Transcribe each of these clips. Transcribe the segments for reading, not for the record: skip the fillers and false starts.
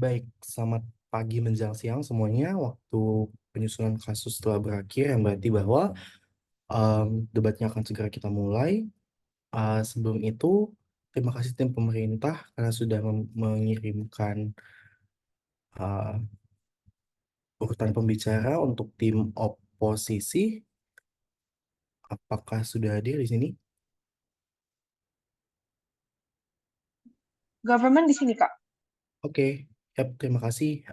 Baik, selamat pagi menjelang siang semuanya. Waktu penyusunan kasus telah berakhir, yang berarti bahwa debatnya akan segera kita mulai. Sebelum itu, terima kasih tim pemerintah karena sudah mengirimkan uh, urutan pembicara untuk tim oposisi. Apakah sudah hadir di sini? Government di sini, Kak. Oke, yap, terima kasih.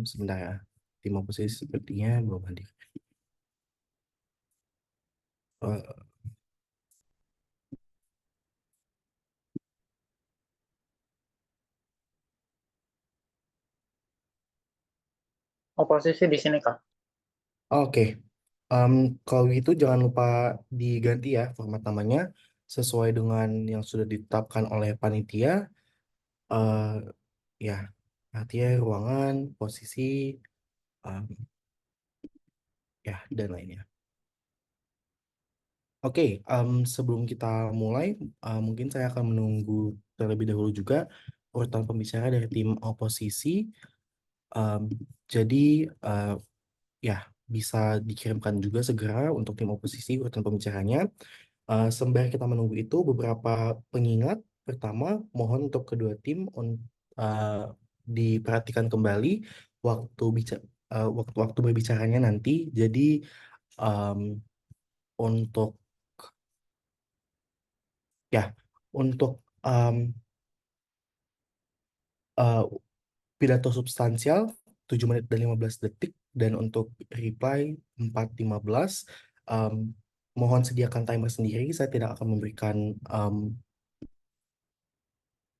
Sebentar ya, tim oposisi sepertinya belum hadir. Eh, Oposisi di sini, Kak. Oke, kalau gitu jangan lupa diganti ya format namanya sesuai dengan yang sudah ditetapkan oleh panitia. eh ya, artinya ruangan, posisi, em, ya dan lainnya. Oke, sebelum kita mulai, mungkin saya akan menunggu terlebih dahulu juga urutan pembicara dari tim oposisi. Em, jadi eh, ya bisa dikirimkan juga segera untuk tim oposisi urutan pembicaranya. Sembari kita menunggu itu, beberapa pengingat. Pertama, mohon untuk kedua tim uh, diperhatikan kembali waktu waktu berbicaranya nanti. Jadi um, untuk ya untuk um, uh, pidato substansial 7 menit dan 15 detik dan untuk reply 4:15. um, Mohon sediakan timer sendiri. Saya tidak akan memberikan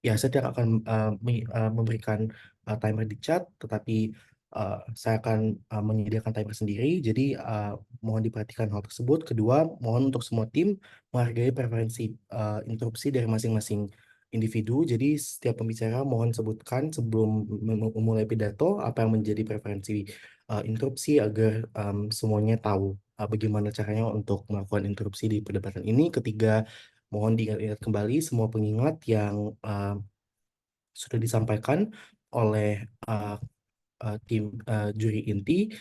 ya, saya tidak akan memberikan timer di chat, tetapi saya akan menyediakan timer sendiri. Jadi mohon diperhatikan hal tersebut. Kedua, mohon untuk semua tim menghargai preferensi interupsi dari masing-masing individu. Jadi setiap pembicara mohon sebutkan sebelum memulai pidato apa yang menjadi preferensi interupsi agar semuanya tahu bagaimana caranya untuk melakukan interupsi di perdebatan ini. Ketiga, mohon diingat kembali semua pengingat yang sudah disampaikan oleh uh, tim juri inti.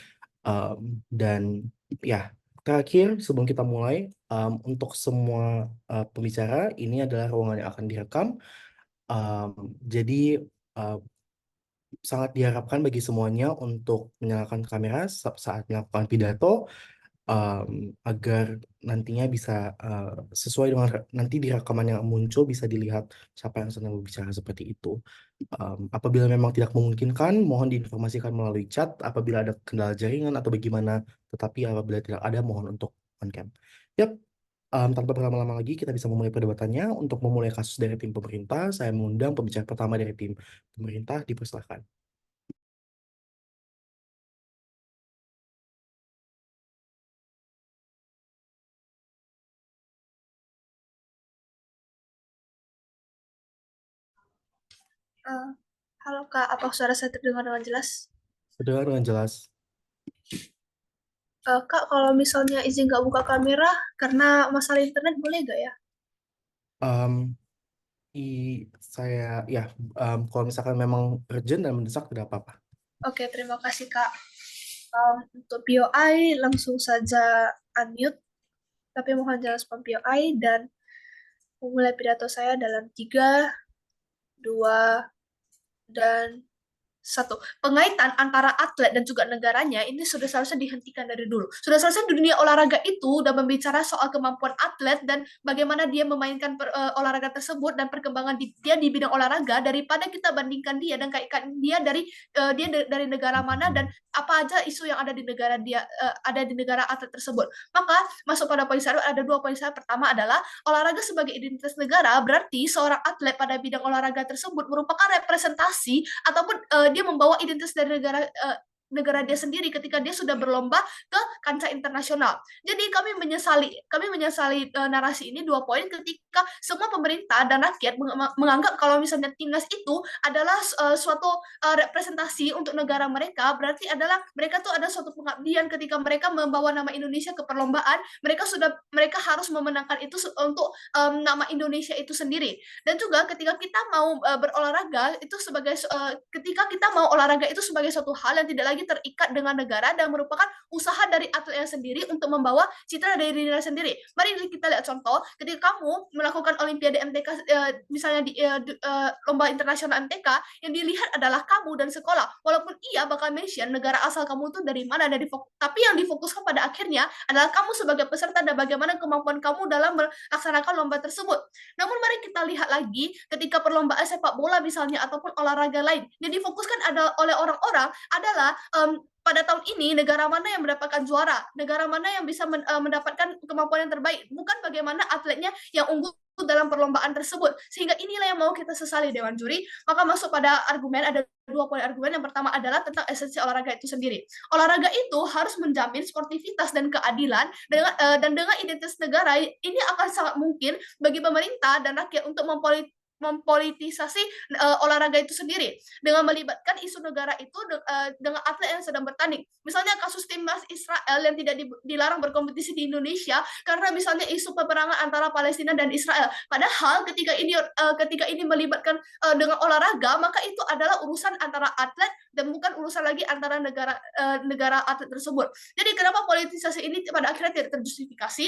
Dan ya, terakhir sebelum kita mulai, untuk semua pembicara ini adalah ruangan yang akan direkam. Um, jadi uh, sangat diharapkan bagi semuanya untuk menyalakan kamera saat melakukan pidato, agar nantinya bisa sesuai dengan nanti di rekaman yang muncul bisa dilihat siapa yang sedang berbicara seperti itu. Apabila memang tidak memungkinkan, mohon diinformasikan melalui chat apabila ada kendala jaringan atau bagaimana. Tetapi apabila tidak ada, mohon untuk on cam. Yap, tanpa berlama-lama lagi kita bisa memulai perdebatannya. Untuk memulai kasus dari tim pemerintah, saya mengundang pembicara pertama dari tim pemerintah. Dipersilakan. Eh, Halo Kak, apa suara saya terdengar dengan jelas? Terdengar dengan jelas. Kak, kalau misalnya izin nggak buka kamera karena masalah internet boleh nggak ya? Em, saya ya, kalau misalkan memang urgent dan mendesak tidak apa-apa. Oke, terima kasih Kak. Untuk POI langsung saja unmute, tapi mohon jangan spam POI dan memulai pidato saya dalam 3, 2, dan satu, pengaitan antara atlet dan juga negaranya ini sudah seharusnya dihentikan dari dulu. Sudah seharusnya dunia olahraga itu udah membicara soal kemampuan atlet dan bagaimana dia memainkan olahraga tersebut dan perkembangan dia di bidang olahraga daripada kita bandingkan dia dan kaitkan dia dari negara mana dan apa aja isu yang ada di negara dia ada di negara atlet tersebut. Maka masuk pada poin saya ada dua poin saya. Pertama adalah olahraga sebagai identitas negara berarti seorang atlet pada bidang olahraga tersebut merupakan representasi ataupun dia membawa identitas dari negara negara dia sendiri ketika dia sudah berlomba ke kancah internasional. Jadi kami menyesali narasi ini 2 poin ketika semua pemerintah dan rakyat menganggap kalau misalnya timnas itu adalah suatu representasi untuk negara mereka, berarti adalah mereka tuh ada suatu pengabdian ketika mereka membawa nama Indonesia ke perlombaan, mereka harus memenangkan itu untuk nama Indonesia itu sendiri. Dan juga ketika kita mau berolahraga itu ketika kita mau olahraga itu sebagai suatu hal yang tidak lagi terikat dengan negara dan merupakan usaha dari atletnya sendiri untuk membawa citra dari dirinya sendiri. Mari kita lihat contoh ketika kamu melakukan Olimpiade MTK misalnya di lomba internasional MTK, yang dilihat adalah kamu dan sekolah. Walaupun ia bakal mention negara asal kamu itu dari mana, tapi yang difokuskan pada akhirnya adalah kamu sebagai peserta dan bagaimana kemampuan kamu dalam melaksanakan lomba tersebut. Namun mari kita lihat lagi ketika perlombaan sepak bola misalnya ataupun olahraga lain, yang difokuskan oleh orang-orang adalah pada tahun ini negara mana yang mendapatkan juara, negara mana yang bisa mendapatkan kemampuan yang terbaik, bukan bagaimana atletnya yang unggul dalam perlombaan tersebut. Sehingga inilah yang mau kita sesali Dewan Juri. Maka masuk pada argumen, ada 2 poin argumen. Yang pertama adalah tentang esensi olahraga itu sendiri. Olahraga itu harus menjamin sportivitas dan keadilan dan dengan identitas negara ini akan sangat mungkin bagi pemerintah dan rakyat untuk mempolitisasi olahraga itu sendiri dengan melibatkan isu negara itu dengan atlet yang sedang bertanding. Misalnya kasus timnas Israel yang tidak dilarang berkompetisi di Indonesia karena misalnya isu peperangan antara Palestina dan Israel. Padahal ketika ini melibatkan dengan olahraga, maka itu adalah urusan antara atlet dan bukan urusan lagi antara negara atlet tersebut. Jadi kenapa politisasi ini pada akhirnya tidak terjustifikasi?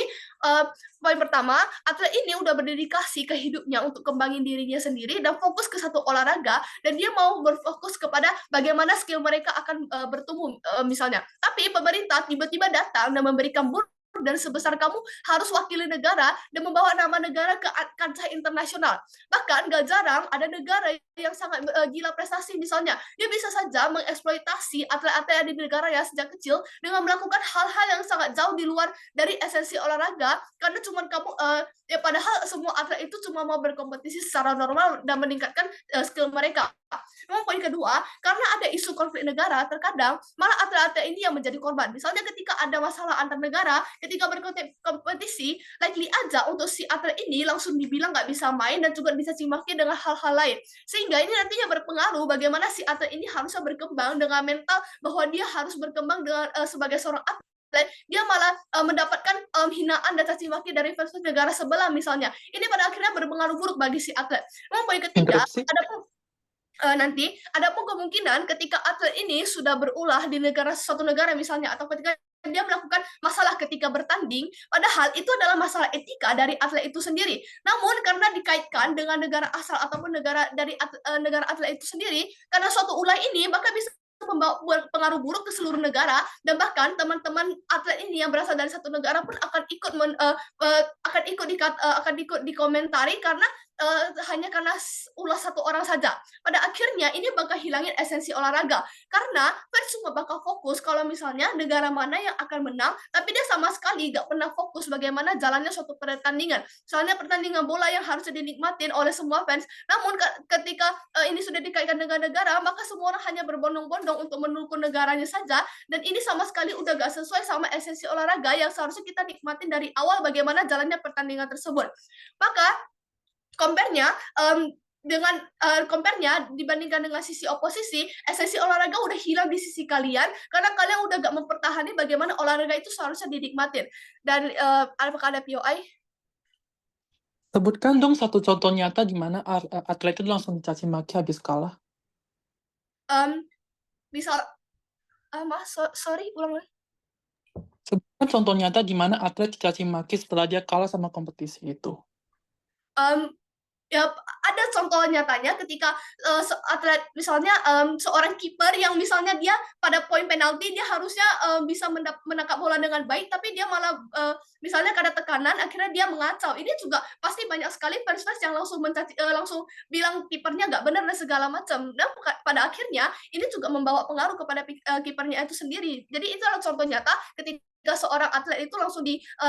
Poin pertama, atlet ini udah berdedikasi ke hidupnya untuk kembangin dirinya sendiri dan fokus ke satu olahraga, dan dia mau berfokus kepada bagaimana skill mereka akan bertumbuh misalnya. Tapi pemerintah tiba-tiba datang dan memberikan bonus dan sebesar kamu harus wakili negara dan membawa nama negara ke kancah internasional. Bahkan gak jarang ada negara yang sangat gila prestasi misalnya, dia bisa saja mengeksploitasi atlet-atlet di negara yang sejak kecil dengan melakukan hal-hal yang sangat jauh di luar dari esensi olahraga, karena cuma kamu ya padahal semua atlet itu cuma mau berkompetisi secara normal dan meningkatkan skill mereka. Memang poin kedua, karena ada isu konflik negara, terkadang malah atlet-atlet ini yang menjadi korban. Misalnya ketika ada masalah antar negara, ketika berkompetisi, likely aja untuk si atlet ini langsung dibilang nggak bisa main dan juga bisa cimaki dengan hal-hal lain. Sehingga ini nantinya berpengaruh bagaimana si atlet ini harusnya berkembang dengan mental bahwa dia harus berkembang dengan sebagai seorang atlet, dia malah mendapatkan hinaan dan caci maki dari versus negara sebelah misalnya. Ini pada akhirnya berpengaruh buruk bagi si atlet. Memang poin ketiga, ada pun kemungkinan ketika atlet ini sudah berulah di suatu negara misalnya, atau ketika dia melakukan masalah ketika bertanding, padahal itu adalah masalah etika dari atlet itu sendiri. Namun karena dikaitkan dengan negara asal ataupun negara atlet itu sendiri, karena suatu ulah ini maka bisa membawa pengaruh buruk ke seluruh negara, dan bahkan teman-teman atlet ini yang berasal dari satu negara pun akan ikut dikomentari karena hanya karena ulah satu orang saja. Pada akhirnya ini bakal hilangin esensi olahraga, karena fans cuma bakal fokus kalau misalnya negara mana yang akan menang, tapi dia sama sekali gak pernah fokus bagaimana jalannya suatu pertandingan. Soalnya pertandingan bola yang harusnya dinikmatin oleh semua fans, namun ketika ini sudah dikaitkan dengan negara, maka semua orang hanya berbondong-bondong untuk mendukung negaranya saja, dan ini sama sekali udah gak sesuai sama esensi olahraga yang seharusnya kita nikmatin dari awal bagaimana jalannya pertandingan tersebut. Maka compare-nya dibandingkan dengan sisi oposisi, esensi olahraga udah hilang di sisi kalian karena kalian udah gak mempertahankan bagaimana olahraga itu seharusnya dinikmatin. Dan apakah ada POI? Sebutkan dong satu contoh nyata di mana atlet itu langsung dicaci maki habis kalah. Misal, sorry, ulang lagi. Sebutkan contoh nyata di mana atlet dicaci maki setelah dia kalah sama kompetisi itu. Ya ada contoh nyatanya ketika atlet misalnya seorang kiper yang misalnya dia pada poin penalti dia harusnya bisa menangkap bola dengan baik, tapi dia malah misalnya karena tekanan akhirnya dia mengacau. Ini juga pasti banyak sekali fans yang langsung bilang kipernya nggak benar dan segala macam. Dan pada akhirnya ini juga membawa pengaruh kepada kipernya itu sendiri. Jadi itu adalah contoh nyata ketika seorang atlet itu langsung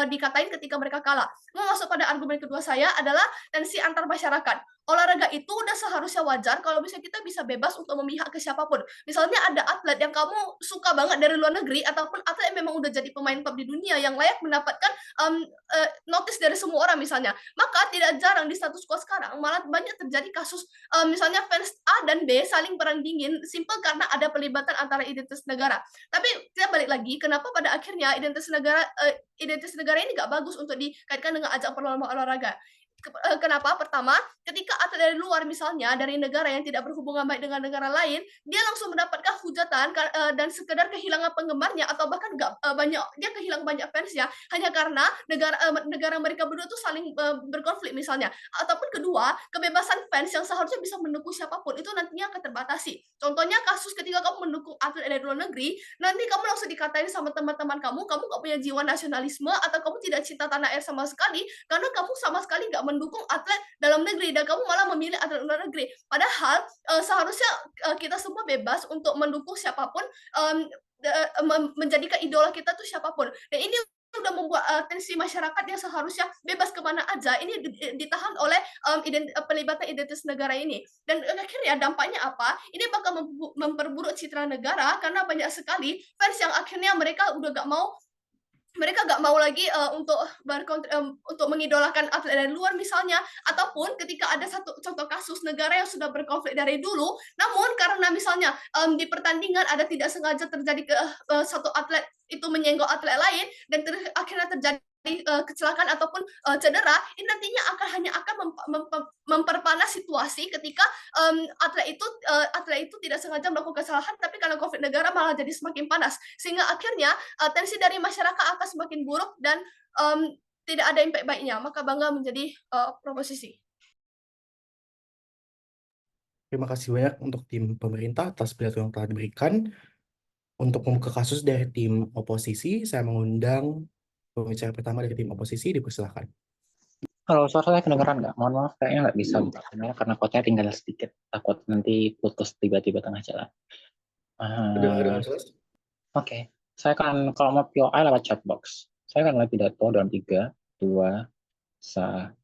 dikatain ketika mereka kalah. Mau masuk pada argumen kedua saya adalah tensi antar masyarakat. olahraga itu udah seharusnya wajar kalau misalnya kita bisa bebas untuk memihak ke siapapun. Misalnya ada atlet yang kamu suka banget dari luar negeri ataupun atlet yang memang udah jadi pemain top di dunia yang layak mendapatkan notice dari semua orang misalnya. Maka tidak jarang di status quo sekarang malah banyak terjadi kasus misalnya fans A dan B saling perang dingin simple karena ada pelibatan antara identitas negara. Tapi kita balik lagi, kenapa pada akhirnya identitas negara ini nggak bagus untuk dikaitkan dengan ajang perlombaan olahraga? Kenapa? Pertama, ketika atlet dari luar misalnya dari negara yang tidak berhubungan baik dengan negara lain, dia langsung mendapatkan hujatan dan sekedar kehilangan penggemarnya atau bahkan dia kehilangan banyak fansnya hanya karena negara mereka berdua tuh saling berkonflik misalnya. Ataupun kedua, kebebasan fans yang seharusnya bisa mendukung siapapun itu nantinya akan terbatasi. Contohnya kasus ketika kamu mendukung atlet dari luar negeri, nanti kamu langsung dikatain sama teman-teman kamu nggak punya jiwa nasionalisme atau kamu tidak cinta tanah air sama sekali karena kamu sama sekali nggak mendukung atlet dalam negeri dan kamu malah memilih atlet luar negeri. Padahal seharusnya kita semua bebas untuk mendukung siapapun, menjadikan idola kita tuh siapapun. Dan ini udah membuat tensi masyarakat yang seharusnya bebas kemana aja ini ditahan oleh pelibatan identitas negara ini. Dan akhirnya dampaknya apa? Ini bakal memperburuk citra negara karena banyak sekali fans yang akhirnya mereka nggak mau lagi untuk mengidolakan atlet dari luar misalnya, ataupun ketika ada satu contoh kasus negara yang sudah berkonflik dari dulu, namun karena misalnya di pertandingan ada tidak sengaja terjadi satu atlet itu menyenggol atlet lain dan akhirnya terjadi kecelakaan ataupun cedera, ini nantinya hanya akan memperpanas situasi ketika atlet itu tidak sengaja melakukan kesalahan, tapi karena konflik negara malah jadi semakin panas, sehingga akhirnya tensi dari masyarakat akan semakin buruk dan tidak ada impact baiknya. Maka bangga menjadi proposisi. Terima kasih banyak untuk tim pemerintah atas pidato yang telah diberikan. Untuk membuka kasus dari tim oposisi, saya mengundang pembicara pertama dari tim oposisi, dipersilakan. Kalau suara saya kedengeran nggak? Mohon maaf, kayaknya nggak bisa buka kamera karena kuotanya tinggal sedikit. Takut nanti putus tiba-tiba tengah jalan. Dengar jelas? Oke. Saya akan, kalau mau POI lewat chat box. Saya akan mulai pidato dalam 3, 2, 1.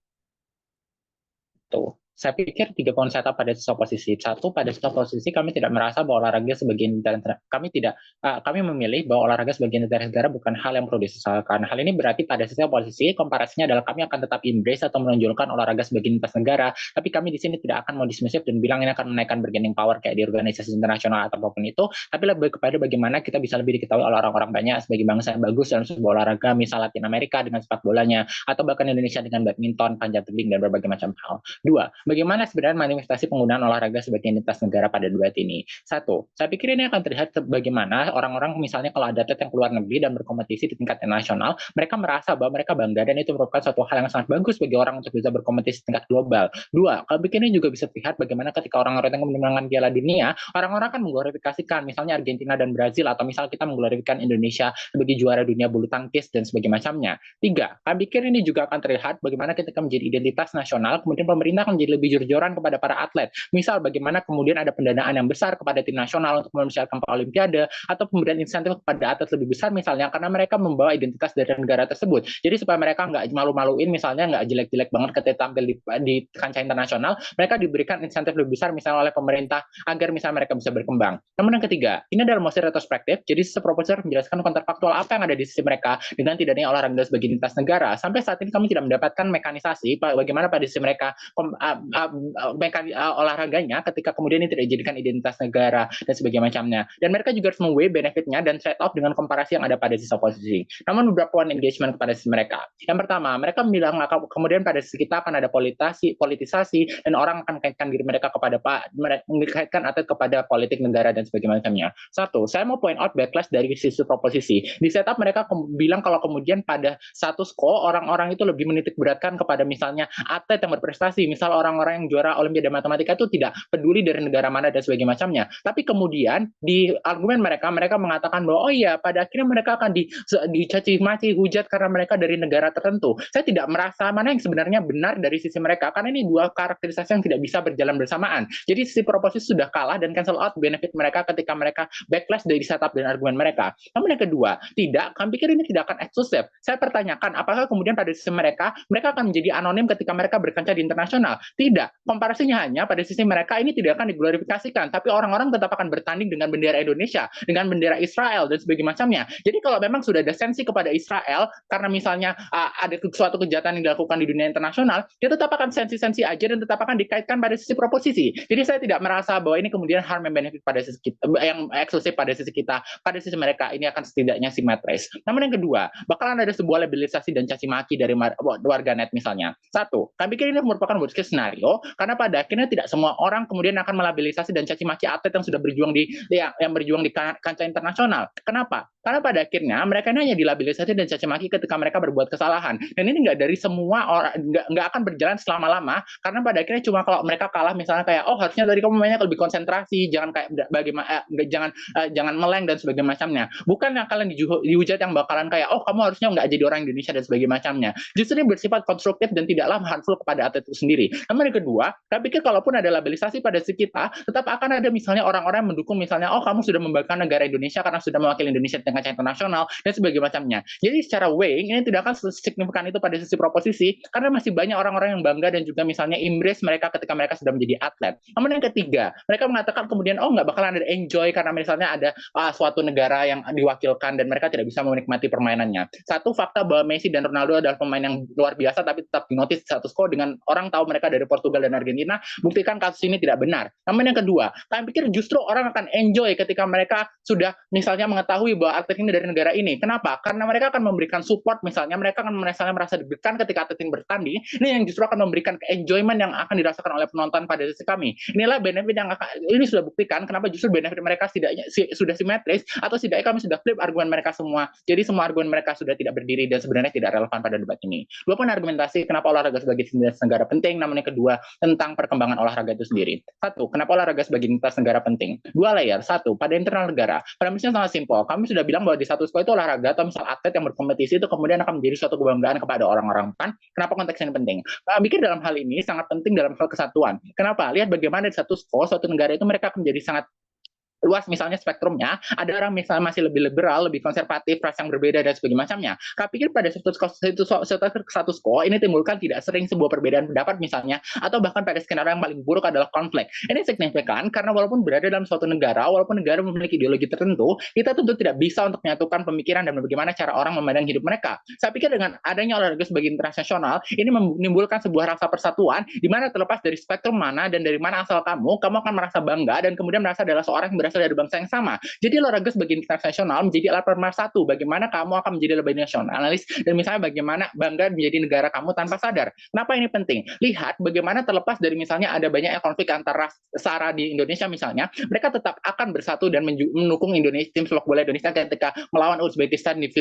Saya pikir 3 poin setup pada sisi oposisi. 1, pada sisi oposisi kami tidak merasa bahwa olahraga sebagai negara, kami memilih bahwa olahraga sebagai negara bukan hal yang perlu disesalkan. Hal ini berarti pada sisi oposisi komparasinya adalah kami akan tetap embrace atau menonjolkan olahraga sebagai lintas negara, tapi kami di sini tidak akan mau dismissive dan bilang ini akan menaikkan bargaining power kayak di organisasi internasional atau apapun itu, tapi lebih kepada bagaimana kita bisa lebih diketahui oleh orang-orang banyak sebagai bangsa yang bagus dalam sebuah olahraga, misal Latin Amerika dengan sepak bolanya, atau bahkan Indonesia dengan badminton, panjat tebing, dan berbagai macam hal. 2, bagaimana sebenarnya manifestasi penggunaan olahraga sebagai identitas negara pada duet ini? 1, saya pikir ini akan terlihat bagaimana orang-orang misalnya kalau ada atlet yang keluar negeri dan berkompetisi di tingkat nasional, mereka merasa bahwa mereka bangga dan itu merupakan suatu hal yang sangat bagus bagi orang untuk bisa berkompetisi di tingkat global. 2, kalau begini juga bisa terlihat bagaimana ketika orang-orang yang memenangkan Piala Dunia, orang-orang akan mengglorifikasikan misalnya Argentina dan Brazil, atau misal kita mengglorifikasikan Indonesia sebagai juara dunia bulu tangkis dan sebagainya macamnya. 3, saya pikir ini juga akan terlihat bagaimana ketika menjadi identitas nasional, kemudian pemerintah akan menjadi lebih jor-joran kepada para atlet. Misal bagaimana kemudian ada pendanaan yang besar kepada tim nasional untuk mempersiapkan Olimpiade, atau pemberian insentif kepada atlet lebih besar misalnya karena mereka membawa identitas dari negara tersebut. Jadi supaya mereka nggak malu-maluin, misalnya nggak jelek-jelek banget ketika tampil di kancah internasional, mereka diberikan insentif lebih besar misalnya oleh pemerintah agar misalnya mereka bisa berkembang. Namun yang ketiga, ini adalah masih retrospektif, jadi proposal menjelaskan kontrafaktual apa yang ada di sisi mereka dengan tidak adanya olahraga sebagai identitas negara. Sampai saat ini kami tidak mendapatkan mekanisasi bagaimana pada sisi mereka olahraganya ketika kemudian ini tidak dijadikan identitas negara dan sebagainya macamnya. Dan mereka juga harus meng-weigh benefitnya dan trade-off dengan komparasi yang ada pada sisi oposisi. Namun beberapa poin engagement kepada sisi mereka. Yang pertama, mereka bilang kemudian pada sisi kita akan ada politisasi dan orang akan kaitkan diri mereka kepada mengkaitkan atlet kepada politik negara dan sebagainya macamnya. 1, saya mau point out backlash dari sisi proposisi. Di setup mereka bilang kalau kemudian pada status quo orang-orang itu lebih menitik beratkan kepada misalnya atlet yang berprestasi, misal orang-orang yang juara Olimpiade Matematika itu tidak peduli dari negara mana dan sebagainya macamnya. Tapi kemudian di argumen mereka mengatakan bahwa oh iya pada akhirnya mereka akan dicaci maki, hujat karena mereka dari negara tertentu. Saya tidak merasa mana yang sebenarnya benar dari sisi mereka karena ini dua karakterisasi yang tidak bisa berjalan bersamaan. Jadi sisi proposisi sudah kalah dan cancel out benefit mereka ketika mereka backlash dari setup dan argumen mereka. Namun yang kedua, kami pikir ini tidak akan eksklusif. Saya pertanyakan apakah kemudian pada sisi mereka akan menjadi anonim ketika mereka berkancah di internasional? Tidak, komparasinya hanya pada sisi mereka ini tidak akan diglorifikasikan, tapi orang-orang tetap akan bertanding dengan bendera Indonesia, dengan bendera Israel dan sebagainya macamnya. Jadi kalau memang sudah ada sensi kepada Israel karena misalnya ada suatu kejahatan yang dilakukan di dunia internasional, dia tetap akan sensi-sensi aja dan tetap akan dikaitkan pada sisi proposisi. Jadi saya tidak merasa bahwa ini kemudian harm and benefit pada sisi kita, yang eksklusif pada sisi kita, pada sisi mereka ini akan setidaknya simetris. Namun yang kedua, bakalan ada sebuah labelisasi dan caci maki dari warganet misalnya. Satu, kami pikir ini merupakan worst case scenario karena pada akhirnya tidak semua orang kemudian akan melabilisasi dan caci maki atlet yang sudah berjuang yang berjuang di kancah internasional. Kenapa? Karena pada akhirnya mereka ini hanya dilabilisasi dan caci maki ketika mereka berbuat kesalahan. Dan ini nggak dari semua orang, nggak akan berjalan selama-lama karena pada akhirnya cuma kalau mereka kalah misalnya kayak harusnya tadi kamu mainnya lebih konsentrasi, jangan kayak bagaimana jangan meleng dan sebagainya macamnya. Bukan yang kalian dihujat yang bakalan kayak kamu harusnya nggak jadi orang Indonesia dan sebagainya macamnya. Justru ini bersifat konstruktif dan tidaklah harmful kepada atlet itu sendiri. Namun yang kedua, saya pikir kalaupun ada labelisasi pada si kita, tetap akan ada misalnya orang-orang yang mendukung misalnya kamu sudah membanggakan negara Indonesia karena sudah mewakili Indonesia di kancah internasional dan sebagainya macamnya. Jadi secara weighing ini tidak akan signifikan itu pada sisi proposisi karena masih banyak orang-orang yang bangga dan juga misalnya embrace mereka ketika mereka sudah menjadi atlet. Namun yang ketiga, mereka mengatakan kemudian nggak bakalan ada enjoy karena misalnya ada suatu negara yang diwakilkan dan mereka tidak bisa menikmati permainannya. Satu, fakta bahwa Messi dan Ronaldo adalah pemain yang luar biasa tapi tetap dinotis status quo dengan orang tahu mereka dari Portugal dan Argentina, buktikan kasus ini tidak benar. Namun yang kedua, kami pikir justru orang akan enjoy ketika mereka sudah misalnya mengetahui bahwa atlet ini dari negara ini. Kenapa? Karena mereka akan memberikan support, misalnya mereka akan merasa deg-degan ketika atlet ini bertanding. Ini yang justru akan memberikan enjoyment yang akan dirasakan oleh penonton pada sisi kami. Inilah benefit yang ini sudah buktikan kenapa justru benefit mereka sudah simetris atau setidaknya kami sudah flip argumen mereka semua. Jadi semua argumen mereka sudah tidak berdiri dan sebenarnya tidak relevan pada debat ini. Dua pun argumentasi kenapa olahraga sebagai identitas negara penting, namun yang kedua tentang perkembangan olahraga itu sendiri. Satu, kenapa olahraga sebagai identitas negara penting? Dua layer. Satu, pada internal negara. Premisnya sangat simpel. Kami sudah bilang bahwa di status quo itu olahraga atau misal atlet yang berkompetisi itu kemudian akan menjadi suatu kebanggaan kepada orang-orang PAN. Kenapa konteks ini penting? Kami pikir dalam hal ini sangat penting dalam hal kesatuan. Kenapa? Lihat bagaimana di status quo suatu negara itu mereka akan menjadi sangat luas misalnya spektrumnya, ada orang misalnya masih lebih liberal, lebih konservatif, ras yang berbeda dan sebagainya macamnya. Kami pikir pada status quo ini timbulkan tidak sering sebuah perbedaan pendapat misalnya, atau bahkan pada skenario yang paling buruk adalah konflik. Ini signifikan karena walaupun berada dalam suatu negara, walaupun negara memiliki ideologi tertentu, kita tentu tidak bisa untuk menyatukan pemikiran dan bagaimana cara orang memandang hidup mereka. Saya pikir dengan adanya olahraga sebagai internasional, ini menimbulkan sebuah rasa persatuan, di mana terlepas dari spektrum mana dan dari mana asal kamu akan merasa bangga dan kemudian merasa adalah seorang yang berasal dari bangsa yang sama. Jadi olahraga sebagai internasional menjadi alat pemersatu bagaimana kamu akan menjadi lebih nasionalis dan misalnya bagaimana bangga menjadi negara kamu tanpa sadar. Kenapa ini penting? Lihat bagaimana terlepas dari misalnya ada banyak konflik antar ras sara di Indonesia misalnya, mereka tetap akan bersatu dan mendukung Indonesia tim sepak bola Indonesia ketika melawan Uzbekistan di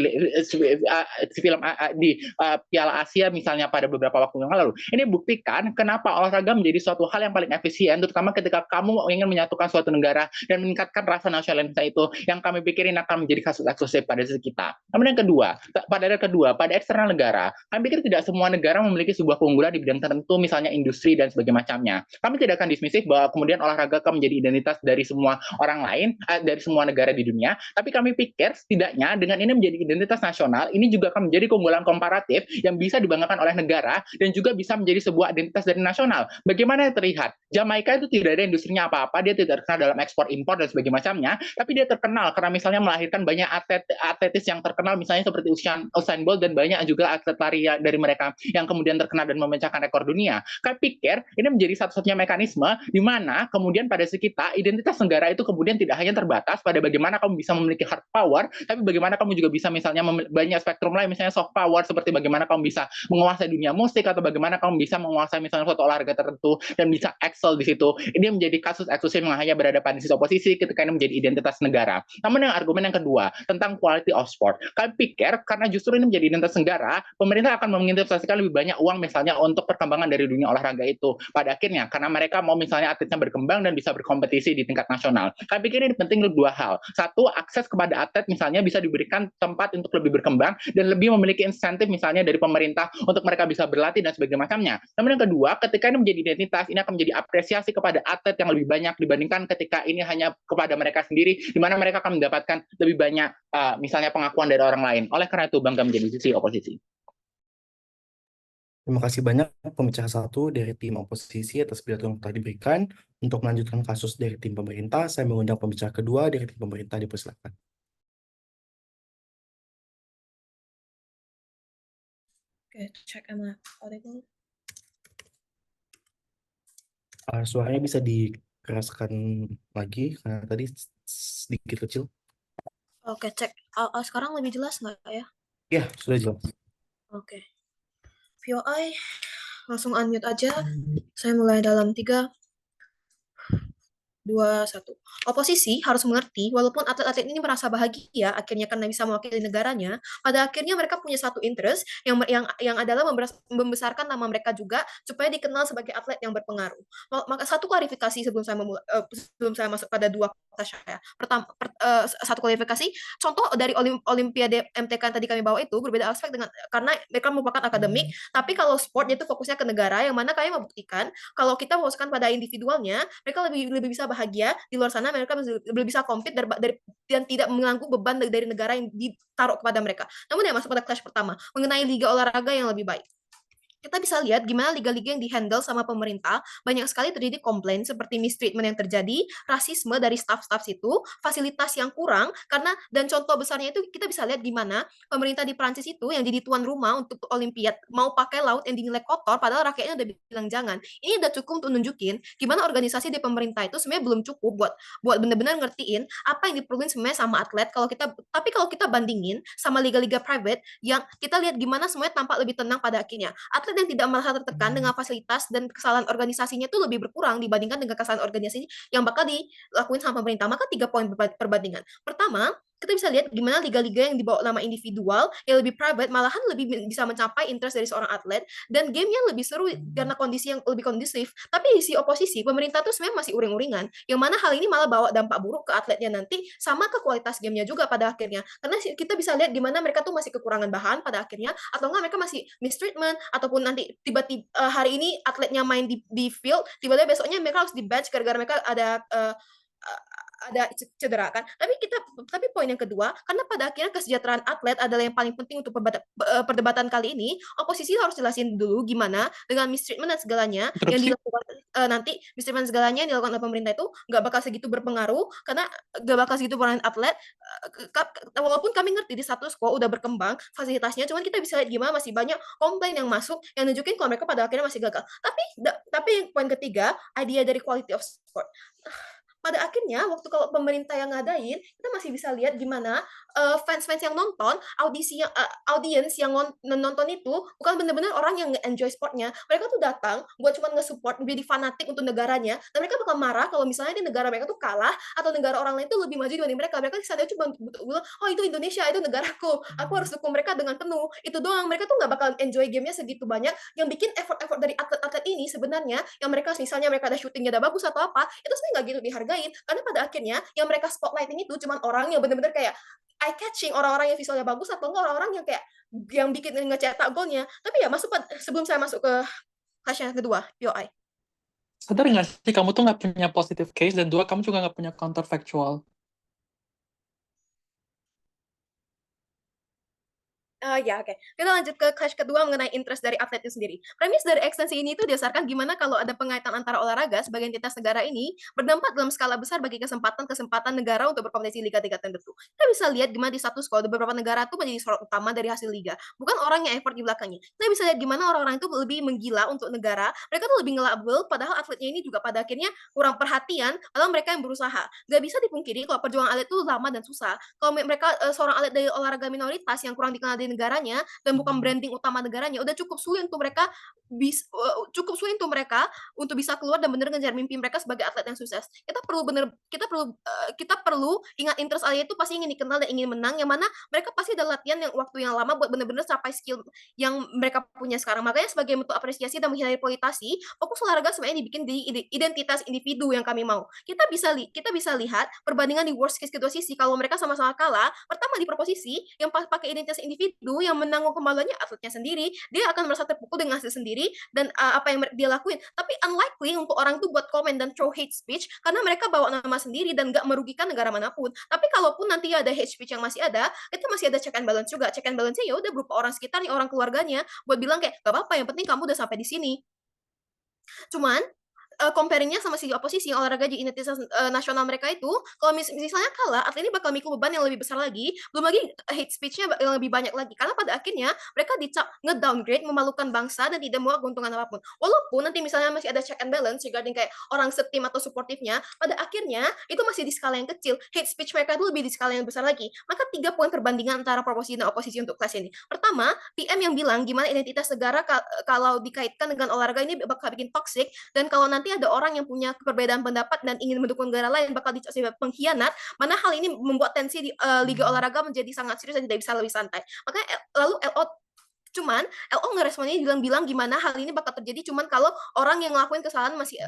Piala Asia misalnya pada beberapa waktu yang lalu. Ini buktikan kenapa olahraga menjadi suatu hal yang paling efisien terutama ketika kamu ingin menyatukan suatu negara dan meningkatkan rasa nasionalisme itu yang kami pikirin akan menjadi kasus eksklusif pada sisi kita. Namun yang kedua, pada eksternal negara, kami pikir tidak semua negara memiliki sebuah keunggulan di bidang tertentu, misalnya industri dan sebagainya macamnya. Kami tidak akan dismisif bahwa kemudian olahraga akan menjadi identitas dari semua orang lain, dari semua negara di dunia, tapi kami pikir setidaknya dengan ini menjadi identitas nasional, ini juga akan menjadi keunggulan komparatif yang bisa dibanggakan oleh negara dan juga bisa menjadi sebuah identitas dari nasional. Bagaimana terlihat? Jamaika itu tidak ada industrinya apa-apa, dia tidak terkenal dalam ekspor impor dan sebagainya macamnya, tapi dia terkenal karena misalnya melahirkan banyak atletis yang terkenal misalnya seperti Usain Bolt dan banyak juga atlet lari dari mereka yang kemudian terkenal dan memecahkan rekor dunia. Saya pikir ini menjadi satu-satunya mekanisme di mana kemudian pada kita identitas negara itu kemudian tidak hanya terbatas pada bagaimana kamu bisa memiliki hard power, tapi bagaimana kamu juga bisa misalnya banyak spektrum lain misalnya soft power seperti bagaimana kamu bisa menguasai dunia musik atau bagaimana kamu bisa menguasai misalnya suatu olahraga tertentu dan bisa excel di situ. Ini menjadi kasus eksklusif yang hanya berada pada sisi oposisi ketika ini menjadi identitas negara. Namun yang argumen yang kedua tentang quality of sport, kami pikir karena justru ini menjadi identitas negara, pemerintah akan menginvestasikan lebih banyak uang misalnya untuk perkembangan dari dunia olahraga itu. Pada akhirnya karena mereka mau misalnya atletnya berkembang dan bisa berkompetisi di tingkat nasional. Kami pikir ini penting untuk dua hal. Satu, akses kepada atlet misalnya bisa diberikan tempat untuk lebih berkembang dan lebih memiliki insentif misalnya dari pemerintah untuk mereka bisa berlatih dan sebagainya macamnya. Namun yang kedua, ketika ini menjadi identitas, ini akan menjadi apresiasi kepada atlet yang lebih banyak dibandingkan ketika ini hanya kepada mereka sendiri, di mana mereka akan mendapatkan lebih banyak misalnya pengakuan dari orang lain. Oleh karena itu bangga menjadi sisi oposisi. Terima kasih banyak pembicara satu dari tim oposisi atas pidato yang telah diberikan. Untuk melanjutkan kasus dari tim pemerintah, saya mengundang pembicara kedua dari tim pemerintah, dipersilakan. Oke, cek am I audible? Suaranya bisa dikeraskan lagi, karena tadi sedikit kecil. Oke, cek. Sekarang lebih jelas nggak ya? Ya, sudah jelas. Oke. POI, langsung unmute aja. Saya mulai dalam 3, 2, 1. Oposisi harus mengerti, walaupun atlet-atlet ini merasa bahagia akhirnya karena bisa mewakili negaranya, pada akhirnya mereka punya satu interest yang adalah membesarkan nama mereka juga supaya dikenal sebagai atlet yang berpengaruh. Maka satu klarifikasi sebelum saya masuk pada dua kata saya. Pertama, satu klarifikasi, contoh dari Olimpiade MTK yang tadi kami bawa itu berbeda aspek dengan karena mereka merupakan akademik, tapi kalau sport itu fokusnya ke negara, yang mana kami membuktikan kalau kita fokuskan pada individualnya, mereka lebih bisa bahagia di luar sana, mereka lebih bisa compete dan tidak mengganggu beban dari negara yang ditaruh kepada mereka. Namun yang masuk pada clash pertama mengenai liga olahraga yang lebih baik. Kita bisa lihat gimana liga-liga yang dihandle sama pemerintah, banyak sekali terjadi komplain seperti mistreatment yang terjadi, rasisme dari staff-staff situ, fasilitas yang kurang, dan contoh besarnya itu kita bisa lihat gimana pemerintah di Prancis itu yang jadi tuan rumah untuk Olimpiade mau pakai laut yang dinilai kotor, padahal rakyatnya udah bilang jangan. Ini udah cukup untuk nunjukin gimana organisasi di pemerintah itu sebenarnya belum cukup buat benar-benar ngertiin apa yang diperluin sebenarnya sama atlet. Tapi kalau kita bandingin sama liga-liga private, yang kita lihat gimana semuanya tampak lebih tenang pada akhirnya. Atlet yang tidak merasa tertekan dengan fasilitas dan kesalahan organisasinya itu lebih berkurang dibandingkan dengan kesalahan organisasi yang bakal dilakuin sama pemerintah. Maka 3 poin perbandingan. Pertama, kita bisa lihat gimana liga-liga yang dibawa nama individual yang lebih private malahan lebih bisa mencapai interest dari seorang atlet, dan gamenya lebih seru karena kondisi yang lebih kondusif. Tapi di sisi oposisi, pemerintah tuh sebenarnya masih uring-uringan, yang mana hal ini malah bawa dampak buruk ke atletnya nanti sama ke kualitas gamenya juga pada akhirnya. Karena kita bisa lihat gimana mereka tuh masih kekurangan bahan pada akhirnya, atau enggak mereka masih mistreatment, ataupun nanti tiba-tiba hari ini atletnya main di field, tiba-tiba besoknya mereka harus di badge gara-gara mereka ada cedera kan. Tapi poin yang kedua, karena pada akhirnya kesejahteraan atlet adalah yang paling penting untuk perdebatan kali ini, oposisi harus jelasin dulu gimana dengan mistreatment dan segalanya yang Interupsi. dilakukan nanti mistreatment segalanya yang dilakukan oleh pemerintah itu nggak bakal segitu berpengaruh, karena nggak bakal segitu berpengaruh atlet. Walaupun kami ngerti di status quo udah berkembang fasilitasnya, cuman kita bisa lihat gimana masih banyak komplain yang masuk yang nunjukin kalau mereka pada akhirnya masih gagal. Tapi yang poin ketiga, idea dari quality of sport. Pada akhirnya waktu kalau pemerintah yang ngadain, kita masih bisa lihat gimana fans-fans yang nonton, audiens yang nonton itu bukan benar-benar orang yang enjoy sportnya. Mereka tuh datang buat cuma nge-support, menjadi fanatik untuk negaranya, dan mereka bakal marah kalau misalnya di negara mereka tuh kalah atau negara orang lain tuh lebih maju dibanding mereka. Mereka sadar cuma bilang, oh itu Indonesia, itu negaraku, aku harus dukung mereka dengan penuh. Itu doang, mereka tuh nggak bakal enjoy gamenya segitu banyak. Yang bikin effort dari atlet-atlet ini sebenarnya, yang mereka misalnya mereka ada syutingnya udah bagus atau apa, itu sebenarnya nggak gitu dihargain, karena pada akhirnya yang mereka spotlighting itu cuma orang yang benar-benar kayak eye catching, orang-orang yang visualnya bagus, atau enggak orang-orang yang kayak yang bikin ngecetak golnya. Tapi ya sebelum saya masuk ke clash yang kedua, POI. Sadar nggak sih kamu tuh nggak punya positive case, dan 2, kamu juga nggak punya counterfactual. Ya, oke. Kita lanjut ke clash kedua mengenai interest dari atlet itu sendiri. Premis dari ekstensi ini itu didasarkan gimana kalau ada pengaitan antara olahraga sebagai entitas negara ini berdampak dalam skala besar bagi kesempatan negara untuk berkompetisi di liga-liga tertentu. Kita bisa lihat gimana di status quo beberapa negara itu menjadi sorot utama dari hasil liga, bukan orang yang effort di belakangnya. Kita bisa lihat gimana orang-orang itu lebih menggila untuk negara, mereka tuh lebih ngelabel, padahal atletnya ini juga pada akhirnya kurang perhatian, padahal mereka yang berusaha. Gak bisa dipungkiri kalau perjuangan atlet itu lama dan susah. Kalau mereka seorang atlet dari olahraga minoritas yang kurang dikenal di negaranya dan bukan branding utama negaranya, udah cukup sulit untuk mereka untuk bisa keluar dan benar ngejar mimpi mereka sebagai atlet yang sukses. Kita perlu ingat interest Alia itu pasti ingin dikenal dan ingin menang, yang mana mereka pasti ada latihan yang waktu yang lama buat benar-benar capai skill yang mereka punya sekarang. Makanya sebagai bentuk apresiasi dan menghindari politisasi, fokus olahraga sebenarnya dibikin di identitas individu yang kami mau. Kita bisa lihat perbandingan di worst case kedua sisi, kalau mereka sama-sama kalah, pertama di proposisi yang pakai identitas individu itu yang menanggung kemaluannya atletnya sendiri. Dia akan merasa terpukul dengan hasil sendiri dan apa yang dia lakuin. Tapi unlikely untuk orang tuh buat komen dan throw hate speech karena mereka bawa nama sendiri dan nggak merugikan negara manapun. Tapi kalaupun nanti ada hate speech yang masih ada, itu masih ada check and balance juga. Check and balance-nya ya udah berupa orang sekitarnya, orang keluarganya buat bilang kayak gak apa-apa, yang penting kamu udah sampai di sini. Cuman comparing-nya sama si oposisi yang olahraga di identitas nasional mereka itu, kalau misalnya kalah, atlet ini bakal mikul beban yang lebih besar lagi, belum lagi hate speech-nya yang lebih banyak lagi. Karena pada akhirnya mereka dicap nge-downgrade, memalukan bangsa dan tidak membawa keuntungan apapun. Walaupun nanti misalnya masih ada check and balance regarding kayak orang setim atau suportifnya, pada akhirnya itu masih di skala yang kecil. Hate speech mereka itu lebih di skala yang besar lagi. Maka 3 poin perbandingan antara proposisi dan oposisi untuk kelas ini. Pertama, PM yang bilang gimana identitas negara kalau dikaitkan dengan olahraga ini bakal bikin toxic, dan kalau nanti ada orang yang punya perbedaan pendapat dan ingin mendukung negara lain bakal dicap sebagai pengkhianat, mana hal ini membuat tensi di liga olahraga menjadi sangat serius dan tidak bisa lebih santai. Makanya lalu LO ngeresponnya bilang gimana hal ini bakal terjadi cuman kalau orang yang ngelakuin kesalahan masih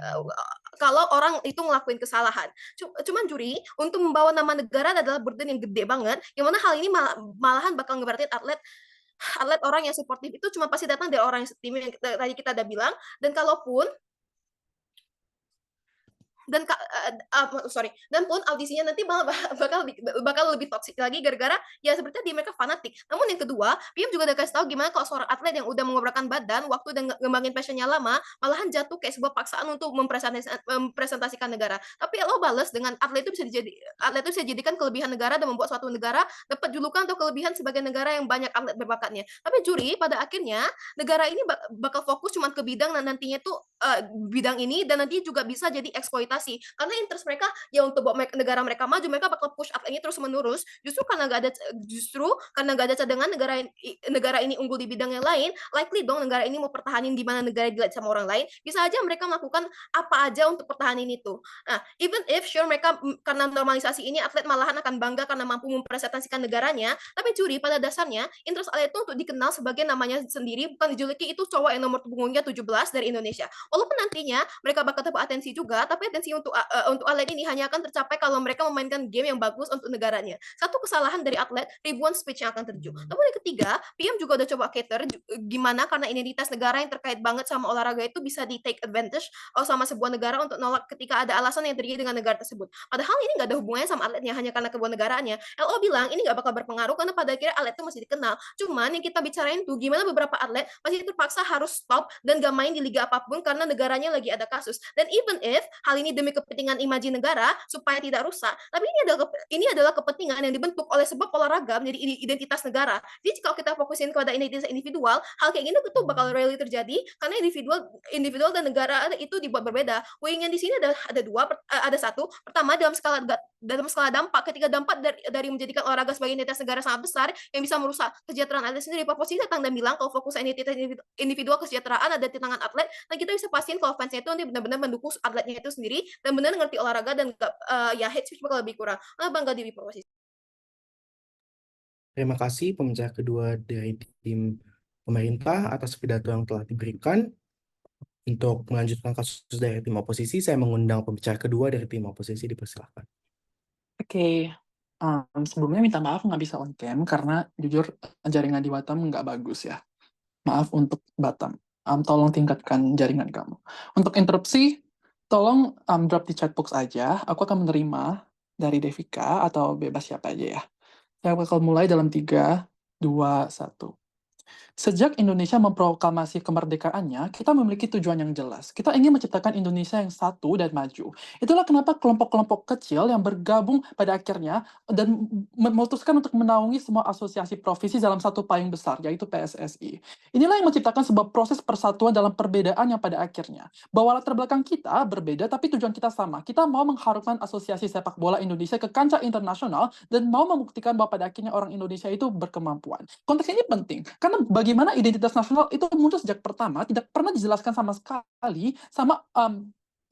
kalau orang itu ngelakuin kesalahan. Cuman juri untuk membawa nama negara adalah burden yang gede banget, yang mana hal ini malahan bakal ngeberatin atlet orang yang suportif itu cuma pasti datang dari orang yang setim yang tadi kita udah bilang, dan kalaupun dan pun audisinya nanti bakal lebih toksik lagi gara-gara ya sepertinya di mereka fanatik. Namun yang kedua, PM juga udah kasih tahu gimana kalau seorang atlet yang udah mengobrolkan badan, waktu dan ngembangin passionnya lama, malahan jatuh kayak sebuah paksaan untuk mempresentasikan negara. Tapi lo balas dengan atlet itu bisa dijadikan kelebihan negara dan membuat suatu negara dapat julukan atau kelebihan sebagai negara yang banyak atlet berbakatnya. Tapi juri pada akhirnya negara ini bakal fokus cuma ke bidang dan nantinya tuh bidang ini, dan nanti juga bisa jadi eksploitasi karena interest mereka ya untuk bawa negara mereka maju. Mereka bakal push atletnya terus menerus justru karena nggak ada cadangan negara ini unggul di bidang yang lain. Likely dong negara ini mau pertahanin di mana negara dilihat sama orang lain, bisa aja mereka melakukan apa aja untuk pertahanin itu. Nah, even if sure mereka karena normalisasi ini atlet malahan akan bangga karena mampu mempresentasikan negaranya, tapi juri pada dasarnya interest atlet itu untuk dikenal sebagai namanya sendiri, bukan dijuluki itu cowok yang nomor punggungnya 17 dari Indonesia. Walaupun nantinya mereka bakal dapat atensi juga, tapi atensi untuk atlet ini hanya akan tercapai kalau mereka memainkan game yang bagus untuk negaranya. Satu kesalahan dari atlet, ribuan speech yang akan terjun. Namun yang ketiga, PM juga udah coba cater gimana karena identitas negara yang terkait banget sama olahraga itu bisa di take advantage sama sebuah negara untuk nolak ketika ada alasan yang terjadi dengan negara tersebut. Padahal ini nggak ada hubungannya sama atletnya, hanya karena kedua negaraannya. LO bilang ini nggak bakal berpengaruh karena pada akhirnya atlet itu masih dikenal. Cuman yang kita bicarain tuh gimana beberapa atlet masih terpaksa harus stop dan gak main di liga apapun karena negaranya lagi ada kasus. Dan even if hal ini demi kepentingan imaji negara supaya tidak rusak, tapi ini adalah kepentingan yang dibentuk oleh sebab olahraga menjadi identitas negara. Jadi kalau kita fokusin kepada identitas individual, hal kayak gini itu bakal really terjadi karena individual dan negara itu dibuat berbeda. Weighing di sini ada satu. Pertama, dalam skala dampak, ketika dampak dari menjadikan olahraga sebagai identitas negara sangat besar yang bisa merusak kesejahteraan atlet sendiri, posisi datang dan bilang kalau fokus identitas individual kesejahteraan ada di tangan atlet, dan kita bisa pastiin kalau fansnya itu nanti benar-benar mendukung atletnya itu sendiri dan benar ngerti olahraga dan ya hate speech bakal lebih kurang. Bangga diri posisi. Terima kasih pembicara kedua dari tim pemerintah atas pidato yang telah diberikan. Untuk melanjutkan kasus dari tim oposisi, saya mengundang pembicara kedua dari tim oposisi, dipersilakan. Oke. Sebelumnya minta maaf nggak bisa on cam karena jujur jaringan di Batam nggak bagus ya. Maaf untuk Batam. Tolong tingkatkan jaringan kamu. Untuk interupsi, tolong drop di chat box aja. Aku akan menerima dari Devika atau bebas siapa aja ya. Saya bakal mulai dalam 3, 2, 1. Sejak Indonesia memproklamasi kemerdekaannya, kita memiliki tujuan yang jelas. Kita ingin menciptakan Indonesia yang satu dan maju. Itulah kenapa kelompok-kelompok kecil yang bergabung pada akhirnya dan memutuskan untuk menaungi semua asosiasi provinsi dalam satu payung besar, yaitu PSSI. Inilah yang menciptakan sebuah proses persatuan dalam perbedaan yang pada akhirnya. Bahwa latar belakang kita berbeda, tapi tujuan kita sama. Kita mau mengharumkan asosiasi sepak bola Indonesia ke kancah internasional dan mau membuktikan bahwa pada akhirnya orang Indonesia itu berkemampuan. Konteks ini penting, karena bagaimana identitas nasional itu muncul sejak pertama tidak pernah dijelaskan sama sekali sama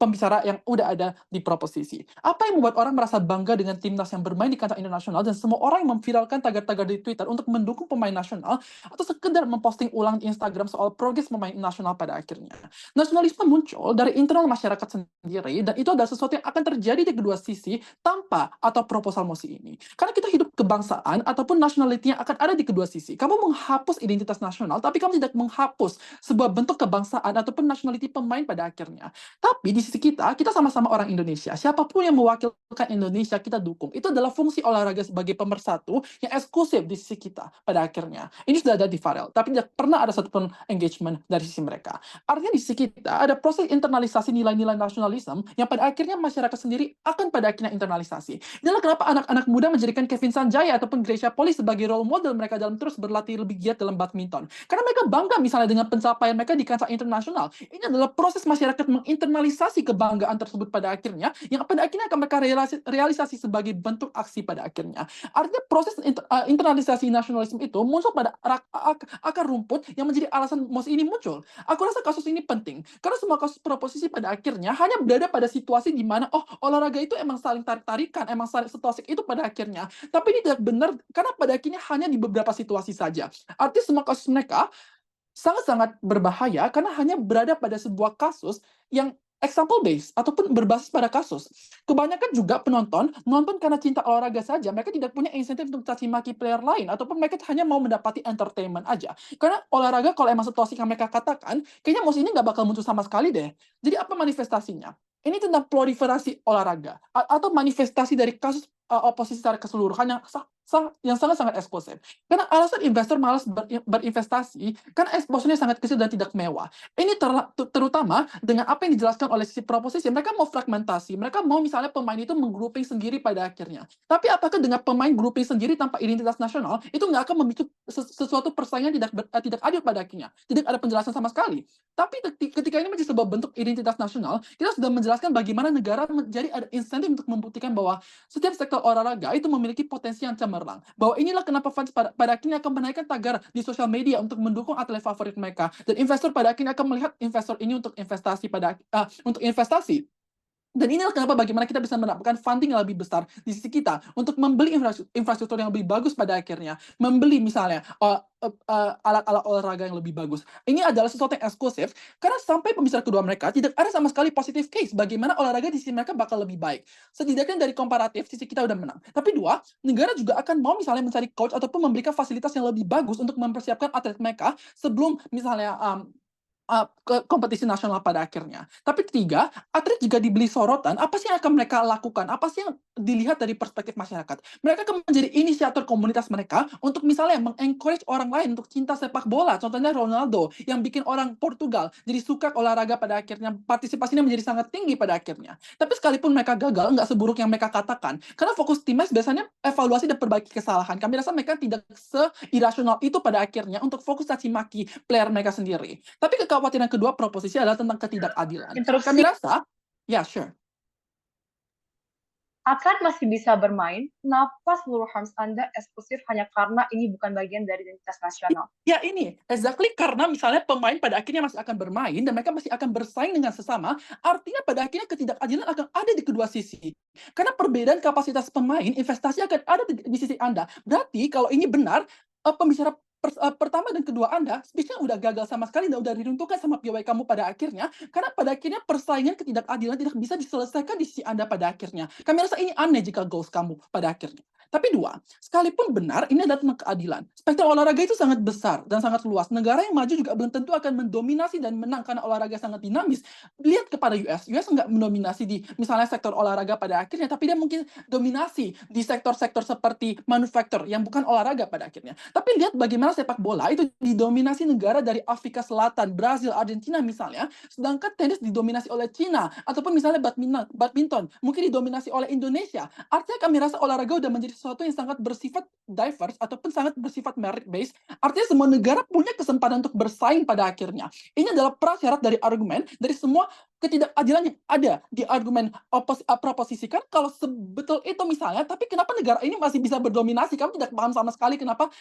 pembicara yang udah ada di proposisi. Apa yang membuat orang merasa bangga dengan timnas yang bermain di kancah internasional dan semua orang yang memviralkan tagar-tagar di Twitter untuk mendukung pemain nasional atau sekedar memposting ulang di Instagram soal progres pemain nasional pada akhirnya? Nasionalisme muncul dari internal masyarakat sendiri dan itu adalah sesuatu yang akan terjadi di kedua sisi tanpa atau proposal mosi ini. Karena kita hidup kebangsaan ataupun nationality yang akan ada di kedua sisi. Kamu menghapus identitas nasional, tapi kamu tidak menghapus sebuah bentuk kebangsaan ataupun nationality pemain pada akhirnya. Tapi di sisi kita sama-sama orang Indonesia. Siapapun yang mewakilkan Indonesia, kita dukung. Itu adalah fungsi olahraga sebagai pemersatu yang eksklusif di sisi kita pada akhirnya. Ini sudah ada di Farel, tapi tidak pernah ada satupun engagement dari sisi mereka. Artinya di sisi kita ada proses internalisasi nilai-nilai nasionalisme yang pada akhirnya masyarakat sendiri akan pada akhirnya internalisasi. Inilah kenapa anak-anak muda menjadikan Kevin Sanjaya ataupun Gracia Poli sebagai role model mereka dalam terus berlatih lebih giat dalam badminton. Karena mereka bangga misalnya dengan pencapaian mereka di kancah internasional. Ini adalah proses masyarakat menginternalisasi kebanggaan tersebut pada akhirnya, yang pada akhirnya akan mereka realisasi sebagai bentuk aksi pada akhirnya. Artinya proses internalisasi nasionalisme itu muncul pada akar rumput yang menjadi alasan MOS ini muncul. Aku rasa kasus ini penting, karena semua kasus proposisi pada akhirnya hanya berada pada situasi di mana, olahraga itu emang saling tarik-tarikan, emang saling setosik itu pada akhirnya. Tapi ini tidak benar, karena pada akhirnya hanya di beberapa situasi saja. Artinya semua kasus mereka sangat-sangat berbahaya karena hanya berada pada sebuah kasus yang example based ataupun berbasis pada kasus. Kebanyakan juga penonton menonton karena cinta olahraga saja. Mereka tidak punya insentif untuk caci maki player lain ataupun mereka hanya mau mendapati entertainment aja. Karena olahraga kalau emang situasi yang mereka katakan, kayaknya MOS ini nggak bakal muncul sama sekali deh. Jadi apa manifestasinya? Ini tentang proliferasi olahraga atau manifestasi dari kasus oposisi secara keseluruhan yang sangat-sangat eksklusif. Karena alasan investor malas berinvestasi karena exposure-nya sangat kecil dan tidak mewah. Ini terutama dengan apa yang dijelaskan oleh sisi proposisi. Mereka mau fragmentasi, mereka mau misalnya pemain itu menggrouping sendiri pada akhirnya. Tapi apakah dengan pemain grouping sendiri tanpa identitas nasional itu nggak akan memicu sesuatu persaingan tidak adil pada akhirnya? Tidak ada penjelasan sama sekali. Tapi ketika ini menjadi sebuah bentuk identitas nasional, kita sudah menjelaskan bagaimana negara menjadi ada insentif untuk membuktikan bahwa setiap sektor olahraga itu memiliki potensi yang cemerlang. Bahwa inilah kenapa fans pada akhirnya akan menaikkan tagar di sosial media untuk mendukung atlet favorit mereka. Dan investor pada akhirnya akan melihat investor ini untuk investasi. Dan inilah kenapa bagaimana kita bisa mendapatkan funding yang lebih besar di sisi kita untuk membeli infrastruktur yang lebih bagus pada akhirnya. Membeli misalnya alat-alat olahraga yang lebih bagus. Ini adalah sesuatu yang eksklusif karena sampai pembicara kedua mereka tidak ada sama sekali positive case bagaimana olahraga di sisi mereka bakal lebih baik. Setidaknya dari komparatif sisi kita udah menang. Tapi dua, negara juga akan mau misalnya mencari coach ataupun memberikan fasilitas yang lebih bagus untuk mempersiapkan atlet mereka sebelum misalnya ke kompetisi nasional pada akhirnya. Tapi ketiga, atlet juga dibeli sorotan, apa sih yang akan mereka lakukan? Apa sih yang dilihat dari perspektif masyarakat? Mereka akan menjadi inisiator komunitas mereka untuk misalnya meng-encourage orang lain untuk cinta sepak bola. Contohnya Ronaldo, yang bikin orang Portugal jadi suka olahraga pada akhirnya. Partisipasinya menjadi sangat tinggi pada akhirnya. Tapi sekalipun mereka gagal, nggak seburuk yang mereka katakan. Karena fokus timnas biasanya evaluasi dan perbaiki kesalahan. Kami rasa mereka tidak se-irasional itu pada akhirnya untuk fokus caci maki player mereka sendiri. Tapi kekhawatiran kedua proposisi adalah tentang ketidakadilan. Interupsi. Kami rasa, ya sure. Atlet masih bisa bermain, kenapa seluruh harms Anda eksklusif hanya karena ini bukan bagian dari identitas nasional? Ya ini, exactly karena misalnya pemain pada akhirnya masih akan bermain dan mereka masih akan bersaing dengan sesama, artinya pada akhirnya ketidakadilan akan ada di kedua sisi. Karena perbedaan kapasitas pemain, investasi akan ada di sisi Anda. Berarti kalau ini benar, pembicara pertama dan kedua Anda sebenarnya udah gagal sama sekali dan udah diruntuhkan sama POI kamu pada akhirnya, karena pada akhirnya persaingan ketidakadilan tidak bisa diselesaikan di sisi Anda pada akhirnya. Kami rasa ini aneh jika goals kamu pada akhirnya. Tapi dua, sekalipun benar ini adalah tentang keadilan. Spektrum olahraga itu sangat besar dan sangat luas. Negara yang maju juga belum tentu akan mendominasi dan menang karena olahraga sangat dinamis. Lihat kepada US. US nggak mendominasi di misalnya sektor olahraga pada akhirnya, tapi dia mungkin dominasi di sektor-sektor seperti manufaktur yang bukan olahraga pada akhirnya. Tapi lihat bagaimana sepak bola itu didominasi negara dari Afrika Selatan, Brazil, Argentina misalnya, sedangkan tenis didominasi oleh Cina, ataupun misalnya badminton mungkin didominasi oleh Indonesia. Artinya kami rasa olahraga udah menjadi sesuatu yang sangat bersifat diverse ataupun sangat bersifat merit based. Artinya semua negara punya kesempatan untuk bersaing pada akhirnya. Ini adalah prasyarat dari argumen dari semua ketidakadilan yang ada di argumen proposisi kan kalau sebetul itu misalnya, tapi kenapa negara ini masih bisa berdominasi? Kami tidak paham sama sekali kenapa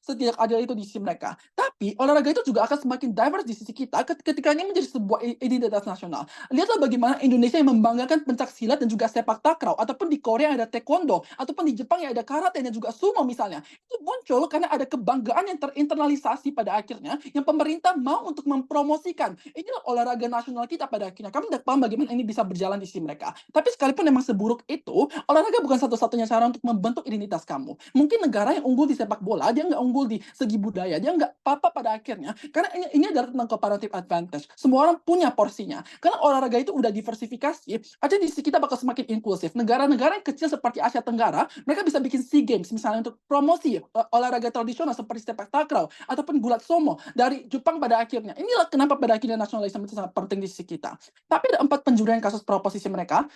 setidak adil itu di sisi mereka. Tapi olahraga itu juga akan semakin diverse di sisi kita ketika ini menjadi sebuah identitas nasional. Lihatlah bagaimana Indonesia yang membanggakan pencak silat dan juga sepak takraw, ataupun di Korea ada taekwondo, ataupun di Jepang yang ada karate dan juga sumo misalnya. Itu muncul karena ada kebanggaan yang terinternalisasi pada akhirnya yang pemerintah mau untuk mempromosikan. Inilah olahraga nasional kita pada akhirnya. Kami tidak paham bagaimana ini bisa berjalan di sisi mereka. Tapi sekalipun memang seburuk itu, olahraga bukan satu-satunya cara untuk membentuk identitas kamu. Mungkin negara yang unggul di sepak bola, dia nggak unggul di segi budaya, dia nggak apa-apa pada akhirnya. Karena ini adalah tentang comparative advantage. Semua orang punya porsinya. Karena olahraga itu udah diversifikasi, aja di sisi kita bakal semakin inklusif. Negara-negara yang kecil seperti Asia Tenggara, mereka bisa bikin SEA Games misalnya untuk promosi olahraga tradisional seperti sepak takraw ataupun gulat somo dari Jepang pada akhirnya. Inilah kenapa pada akhirnya nasionalisme itu sangat penting di sisi kita. Tapi ada 4 penjurian kasus proposisi mereka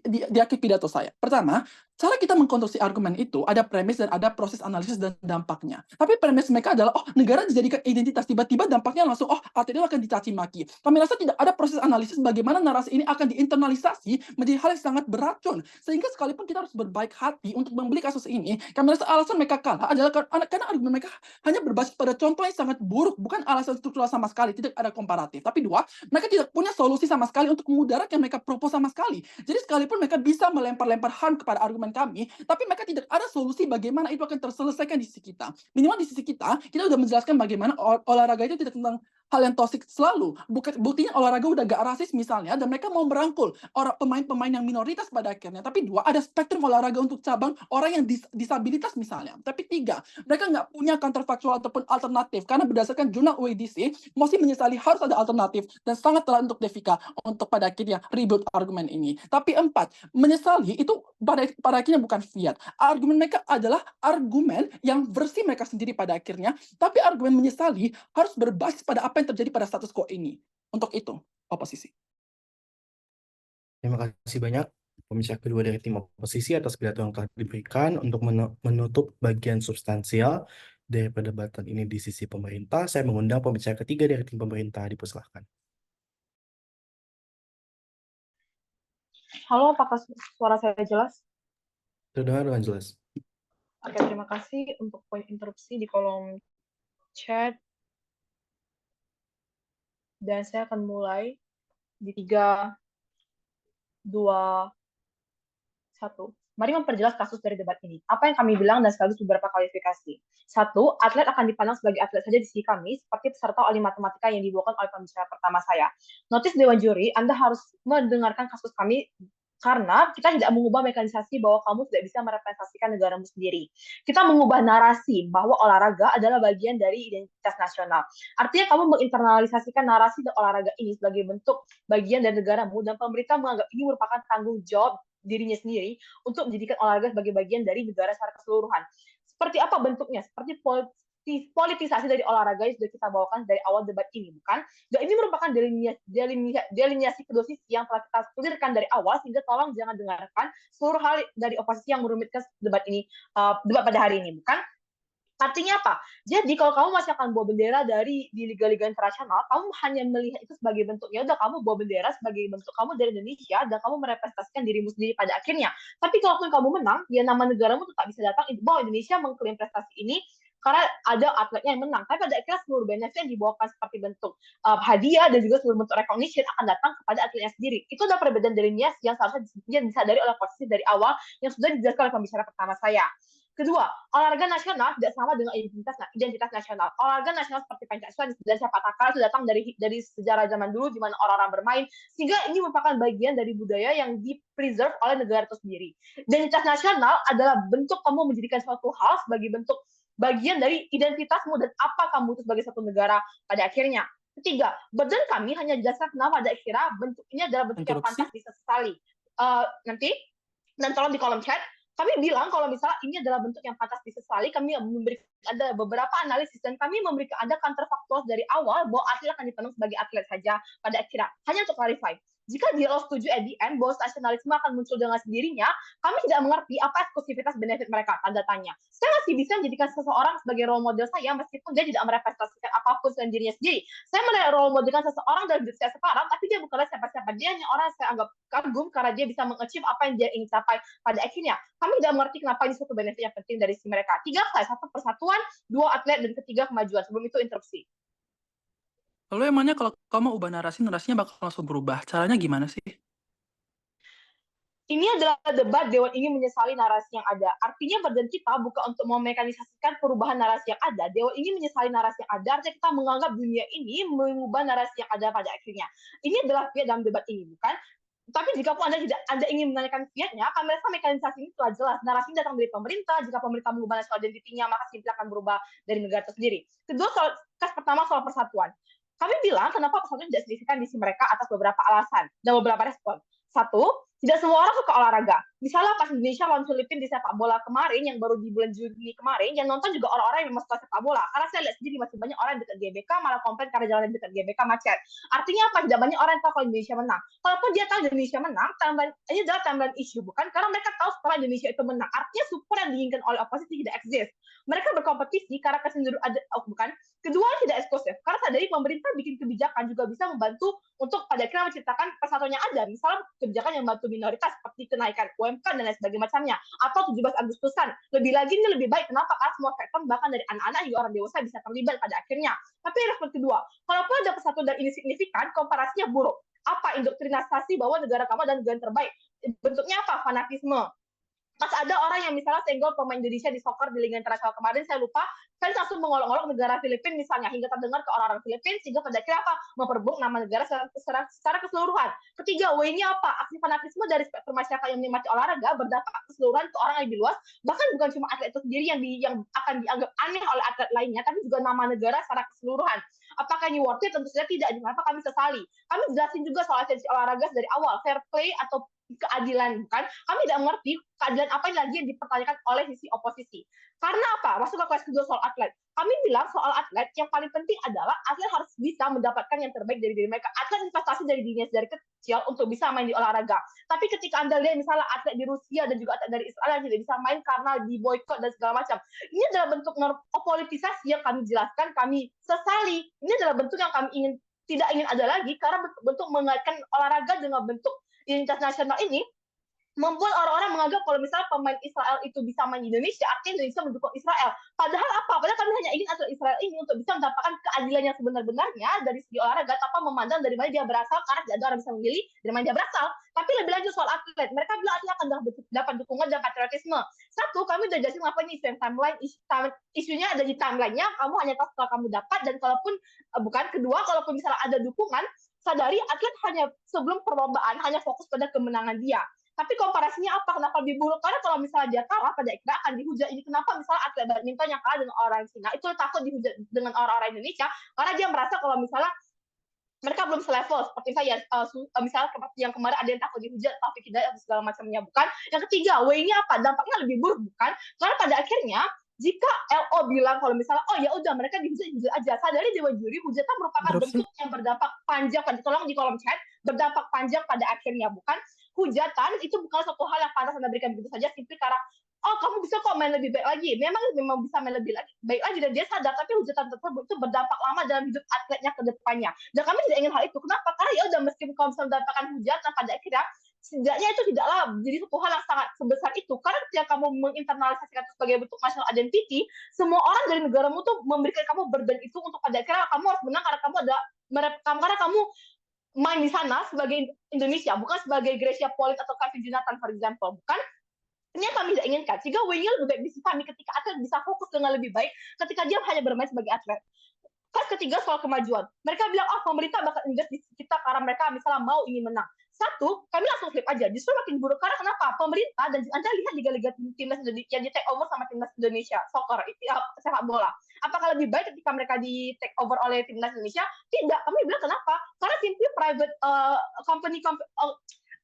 di akhir pidato saya. Pertama, cara kita mengkonstruksi argumen itu ada premis dan ada proses analisis dan dampaknya. Tapi premis mereka adalah, negara dijadikan identitas, tiba-tiba dampaknya langsung, atlet akan dicaci maki. Kami rasa tidak ada proses analisis bagaimana narasi ini akan diinternalisasi menjadi hal yang sangat beracun. Sehingga sekalipun kita harus berbaik hati untuk membeli kasus ini, kami rasa alasan mereka kalah adalah karena argumen mereka hanya berbasis pada contoh yang sangat buruk, bukan alasan struktural sama sekali, tidak ada komparatif. Tapi dua, mereka tidak punya solusi sama sekali untuk memudarat yang mereka propose sama sekali. Jadi sekalipun mereka bisa melempar-lempar harm kepada argumen kami, tapi mereka tidak ada solusi bagaimana itu akan terselesaikan di sisi kita. Minimal di sisi kita sudah menjelaskan bagaimana olahraga itu tidak tentang hal yang toksik selalu. Buktinya olahraga udah gak rasis misalnya, dan mereka mau merangkul pemain-pemain yang minoritas pada akhirnya. Tapi dua, ada spektrum olahraga untuk cabang orang yang disabilitas misalnya. Tapi tiga, mereka nggak punya counterfactual ataupun alternatif, karena berdasarkan jurnal UEDC, Mosi menyesali harus ada alternatif, dan sangat telat untuk Devika untuk pada akhirnya rebuild argumen ini. Tapi 4, menyesali itu pada akhirnya bukan fiat. Argumen mereka adalah argumen yang versi mereka sendiri pada akhirnya, tapi argumen menyesali harus berbasis pada apa yang terjadi pada status quo ini. Untuk itu, oposisi. Terima kasih banyak pembicara kedua dari tim oposisi atas pidato yang telah diberikan untuk menutup bagian substansial dari perdebatan ini di sisi pemerintah. Saya mengundang pembicara ketiga dari tim pemerintah, dipersilahkan. Halo, apakah suara saya jelas? Terdengar dengan jelas. Oke, terima kasih untuk poin interupsi di kolom chat. Dan saya akan mulai di 3, 2, 1. Mari memperjelas kasus dari debat ini. Apa yang kami bilang dan sekaligus beberapa klarifikasi. 1, atlet akan dipandang sebagai atlet saja di sisi kami, seperti peserta Olim Matematika yang dibawakan oleh pembicara pertama saya. Notis Dewan Juri, Anda harus mendengarkan kasus kami karena kita tidak mengubah mekanisasi bahwa kamu tidak bisa merepresentasikan negaramu sendiri. Kita mengubah narasi bahwa olahraga adalah bagian dari identitas nasional. Artinya kamu menginternalisasikan narasi dan olahraga ini sebagai bentuk bagian dari negaramu, dan pemerintah menganggap ini merupakan tanggung jawab dirinya sendiri untuk menjadikan olahraga sebagai bagian dari negara secara keseluruhan. Seperti apa bentuknya? Seperti politisasi dari olahraga yang sudah kita bawakan dari awal debat ini, bukan? Dan ini merupakan delineasi kedua sisi yang telah kita clearkan dari awal, sehingga tolong jangan dengarkan seluruh hal dari oposisi yang merumitkan debat ini, debat pada hari ini, bukan? Artinya apa? Jadi kalau kamu masih akan bawa bendera di liga-liga internasional, kamu hanya melihat itu sebagai bentuk, ya udah kamu bawa bendera sebagai bentuk kamu dari Indonesia dan kamu merepresentasikan dirimu sendiri pada akhirnya. Tapi kalaupun kamu menang, ya nama negaramu tetap bisa datang bahwa Indonesia mengklaim prestasi ini karena ada atletnya yang menang. Tapi pada akhirnya seluruh benefit yang dibawakan seperti bentuk hadiah dan juga seluruh bentuk recognition akan datang kepada atletnya sendiri. Itu adalah perbedaan delineasi yang seharusnya disadari oleh posisi dari awal yang sudah dijelaskan oleh pembicara pertama saya. Kedua, olahraga nasional tidak sama dengan identitas nasional. Olahraga nasional seperti pencak dan sepak takraw itu datang dari sejarah zaman dulu di mana orang-orang bermain, sehingga ini merupakan bagian dari budaya yang di-preserve oleh negara itu sendiri. Identitas nasional adalah bentuk kamu menjadikan suatu hal sebagai bentuk bagian dari identitasmu dan apa kamu itu sebagai satu negara pada akhirnya. Ketiga, badan kami hanya jelaskan kenapa ada kira bentuk ini adalah bentuk yang pantas disesali. Nanti, dan tolong di kolom chat, kami bilang kalau misalnya ini adalah bentuk yang pantas disesali, kami memberikan ada beberapa analisis dan kami memberikan Anda counterfaktual dari awal bahwa atlet akan dipandang sebagai atlet saja pada akhirnya. Hanya untuk clarify. Jika dia setuju at the end bahwa nasionalisme akan muncul dengan sendirinya, kami tidak mengerti apa eksklusivitas benefit mereka, tanda tanya. Saya masih bisa menjadikan seseorang sebagai role model saya meskipun dia tidak merepresentasikan apapun selain dirinya sendiri. Saya role modelkan seseorang dalam hidup saya sekarang, tapi dia bukanlah siapa-siapa. Dia hanya orang yang saya anggap kagum karena dia bisa mengachieve apa yang dia ingin capai pada akhirnya. Kami tidak mengerti kenapa ini suatu benefit yang penting dari si mereka. 3 hal, 1 persatuan, 2 atlet, dan ketiga kemajuan. Sebelum itu interupsi. Lalu emangnya kalau kamu ubah narasinya bakal langsung berubah. Caranya gimana sih? Ini adalah debat Dewan ingin menyesali narasi yang ada. Artinya badan kita bukan untuk memekanisasikan perubahan narasi yang ada. Dewan ingin menyesali narasi yang ada, artinya kita menganggap dunia ini mengubah narasi yang ada pada akhirnya. Ini adalah fiat dalam debat ini, bukan? Tapi jika pun Anda ingin menanyakan fiatnya, kami rasa mekanisasi ini telah jelas. Narasi datang dari pemerintah, jika pemerintah mengubah national identity-nya, maka simply akan berubah dari negara itu sendiri. Kedua, pertama soal persatuan. Kami bilang kenapa persatuan tidak signifikan di sisi mereka atas beberapa alasan dan beberapa respon. 1, tidak semua orang suka olahraga. Misalnya pas Indonesia lawan Filipina di sepak bola kemarin, yang baru di bulan Juni kemarin, yang nonton juga orang-orang yang memang suka sepak bola. Karena saya lihat sendiri masih banyak orang yang dekat GBK, malah komplain karena jalan dekat GBK macet. Artinya apa? Tidak banyak orang yang tahu kalau Indonesia menang. Kalaupun dia tahu Indonesia menang, ini adalah timeline issue, bukan? Karena mereka tahu setelah Indonesia itu menang. Artinya support yang diinginkan oleh oposisi tidak exist. Mereka berkompetisi karena kecenderungan bukan. Kedua, tidak eksklusif. Karena sadari pemerintah bikin kebijakan juga bisa membantu untuk pada akhirnya menciptakan persatuan yang ada. Misalnya kebijakan yang membantu minoritas seperti kenaikan UMK dan lain sebagainya macamnya. Atau 17 Agustusan. Lebih lagi ini lebih baik. Kenapa? Karena semua sektor bahkan dari anak-anak hingga orang dewasa bisa terlibat pada akhirnya. Tapi respon kedua, kalaupun ada persatuan dan ini signifikan, komparasinya buruk. Apa? Indoktrinasi bahwa negara kamu adalah negara terbaik. Bentuknya apa? Fanatisme. Pas ada orang yang misalnya senggol pemain Indonesia di soccer di Liga Internasional kemarin, saya lupa, saya langsung mengolok-olok negara Filipina misalnya, hingga terdengar ke orang-orang Filipina, sehingga pada akhirnya apa? Memperburuk nama negara secara keseluruhan. Ketiga, W-nya apa? Aksi fanatisme dari spektrum masyarakat yang menikmati olahraga berdampak keseluruhan ke orang yang lebih luas, bahkan bukan cuma atlet itu sendiri yang akan dianggap aneh oleh atlet lainnya, tapi juga nama negara secara keseluruhan. Apakah ini worth it? Tentu saja tidak. Kenapa kami sesali? Kami jelasin juga soal esensi olahraga dari awal, fair play atau keadilan, bukan? Kami tidak mengerti keadilan apa lagi yang dipertanyakan oleh sisi oposisi. Karena apa? Masuk ke kelas kedua soal atlet. Kami bilang soal atlet yang paling penting adalah atlet harus bisa mendapatkan yang terbaik dari diri mereka. Atlet investasi dari dirinya dari kecil untuk bisa main di olahraga. Tapi ketika Anda lihat misalnya atlet di Rusia dan juga atlet dari Israel yang tidak bisa main karena diboykot dan segala macam. Ini adalah bentuk politisasi yang kami jelaskan, kami sesali. Ini adalah bentuk yang kami tidak ingin ada lagi karena bentuk mengaitkan olahraga dengan bentuk identitas nasional ini membuat orang-orang menganggap kalau misalnya pemain Israel itu bisa main di Indonesia, artinya Indonesia mendukung Israel. Padahal apa? Padahal kami hanya ingin atlet Israel ini untuk bisa mendapatkan keadilan yang sebenar-benarnya dari segi olahraga tanpa memandang dari mana dia berasal, karena tidak ada orang bisa memilih dari mana dia berasal. Tapi lebih lanjut soal atlet, mereka bilang atlet akan dapat dukungan dan patriotisme. 1, kami udah jelasin apa ini isu yang timeline, isunya ada di timeline-nya, kamu hanya tahu setelah kamu dapat, dan kalaupun bukan. Kedua, kalaupun misalnya ada dukungan, sadari atlet hanya sebelum perlombaan hanya fokus pada kemenangan dia. Tapi komparasinya apa? Kenapa lebih buruk? Karena kalau misalnya dia kalah, pada akhirnya akan dihujat. Ini kenapa misalnya atlet badminton yang kalah dengan orang Cina, itu takut dihujat dengan orang-orang Indonesia, karena dia merasa kalau misalnya mereka belum selevel, seperti saya, misalnya seperti yang kemarin ada yang takut dihujat, tapi tidak segala macamnya, bukan? Yang ketiga, W-nya apa? Dampaknya lebih buruk, bukan? Karena pada akhirnya, jika LO bilang kalau misalnya, oh ya udah mereka dihujat aja, sadari Dewan Juri, hujatan merupakan bentuk yang berdampak panjang, tolong di kolom chat, berdampak panjang pada akhirnya, bukan? Hujatan itu bukan suatu hal yang pantas Anda berikan begitu saja, simply karena oh kamu bisa kok main lebih baik lagi, memang bisa main lebih baik lagi, dan dia sadar, tapi hujatan tersebut itu berdampak lama dalam hidup atletnya ke depannya, dan kami tidak ingin hal itu. Kenapa? Karena ya udah, meskipun kamu bisa mendapatkan hujatan, pada akhirnya setidaknya itu tidaklah jadi satu hal yang sangat sebesar itu, karena ketika kamu menginternalisasikan itu sebagai bentuk national identity, semua orang dari negaramu tuh memberikan kamu burden itu untuk pada akhirnya kamu harus menang karena kamu main di sana sebagai Indonesia, bukan sebagai Gracia Polit atau Kevin Jonathan, for example, bukan? Ini yang kami tidak inginkan. Sehingga W-nya lebih baik di sisi kami ketika atlet bisa fokus dengan lebih baik ketika dia hanya bermain sebagai atlet. Kelas ketiga soal kemajuan. Mereka bilang, oh pemerintah bakal invest di kita karena mereka misalnya ingin menang. 1, kami langsung flip aja. Justru makin buruk. Karena kenapa? Pemerintah, dan Anda lihat liga-liga timnas yang di take over sama timnas Indonesia, soccer, sepak bola. Apakah lebih baik ketika mereka di take over oleh timnas Indonesia? Tidak. Kami bilang kenapa? Karena simply private company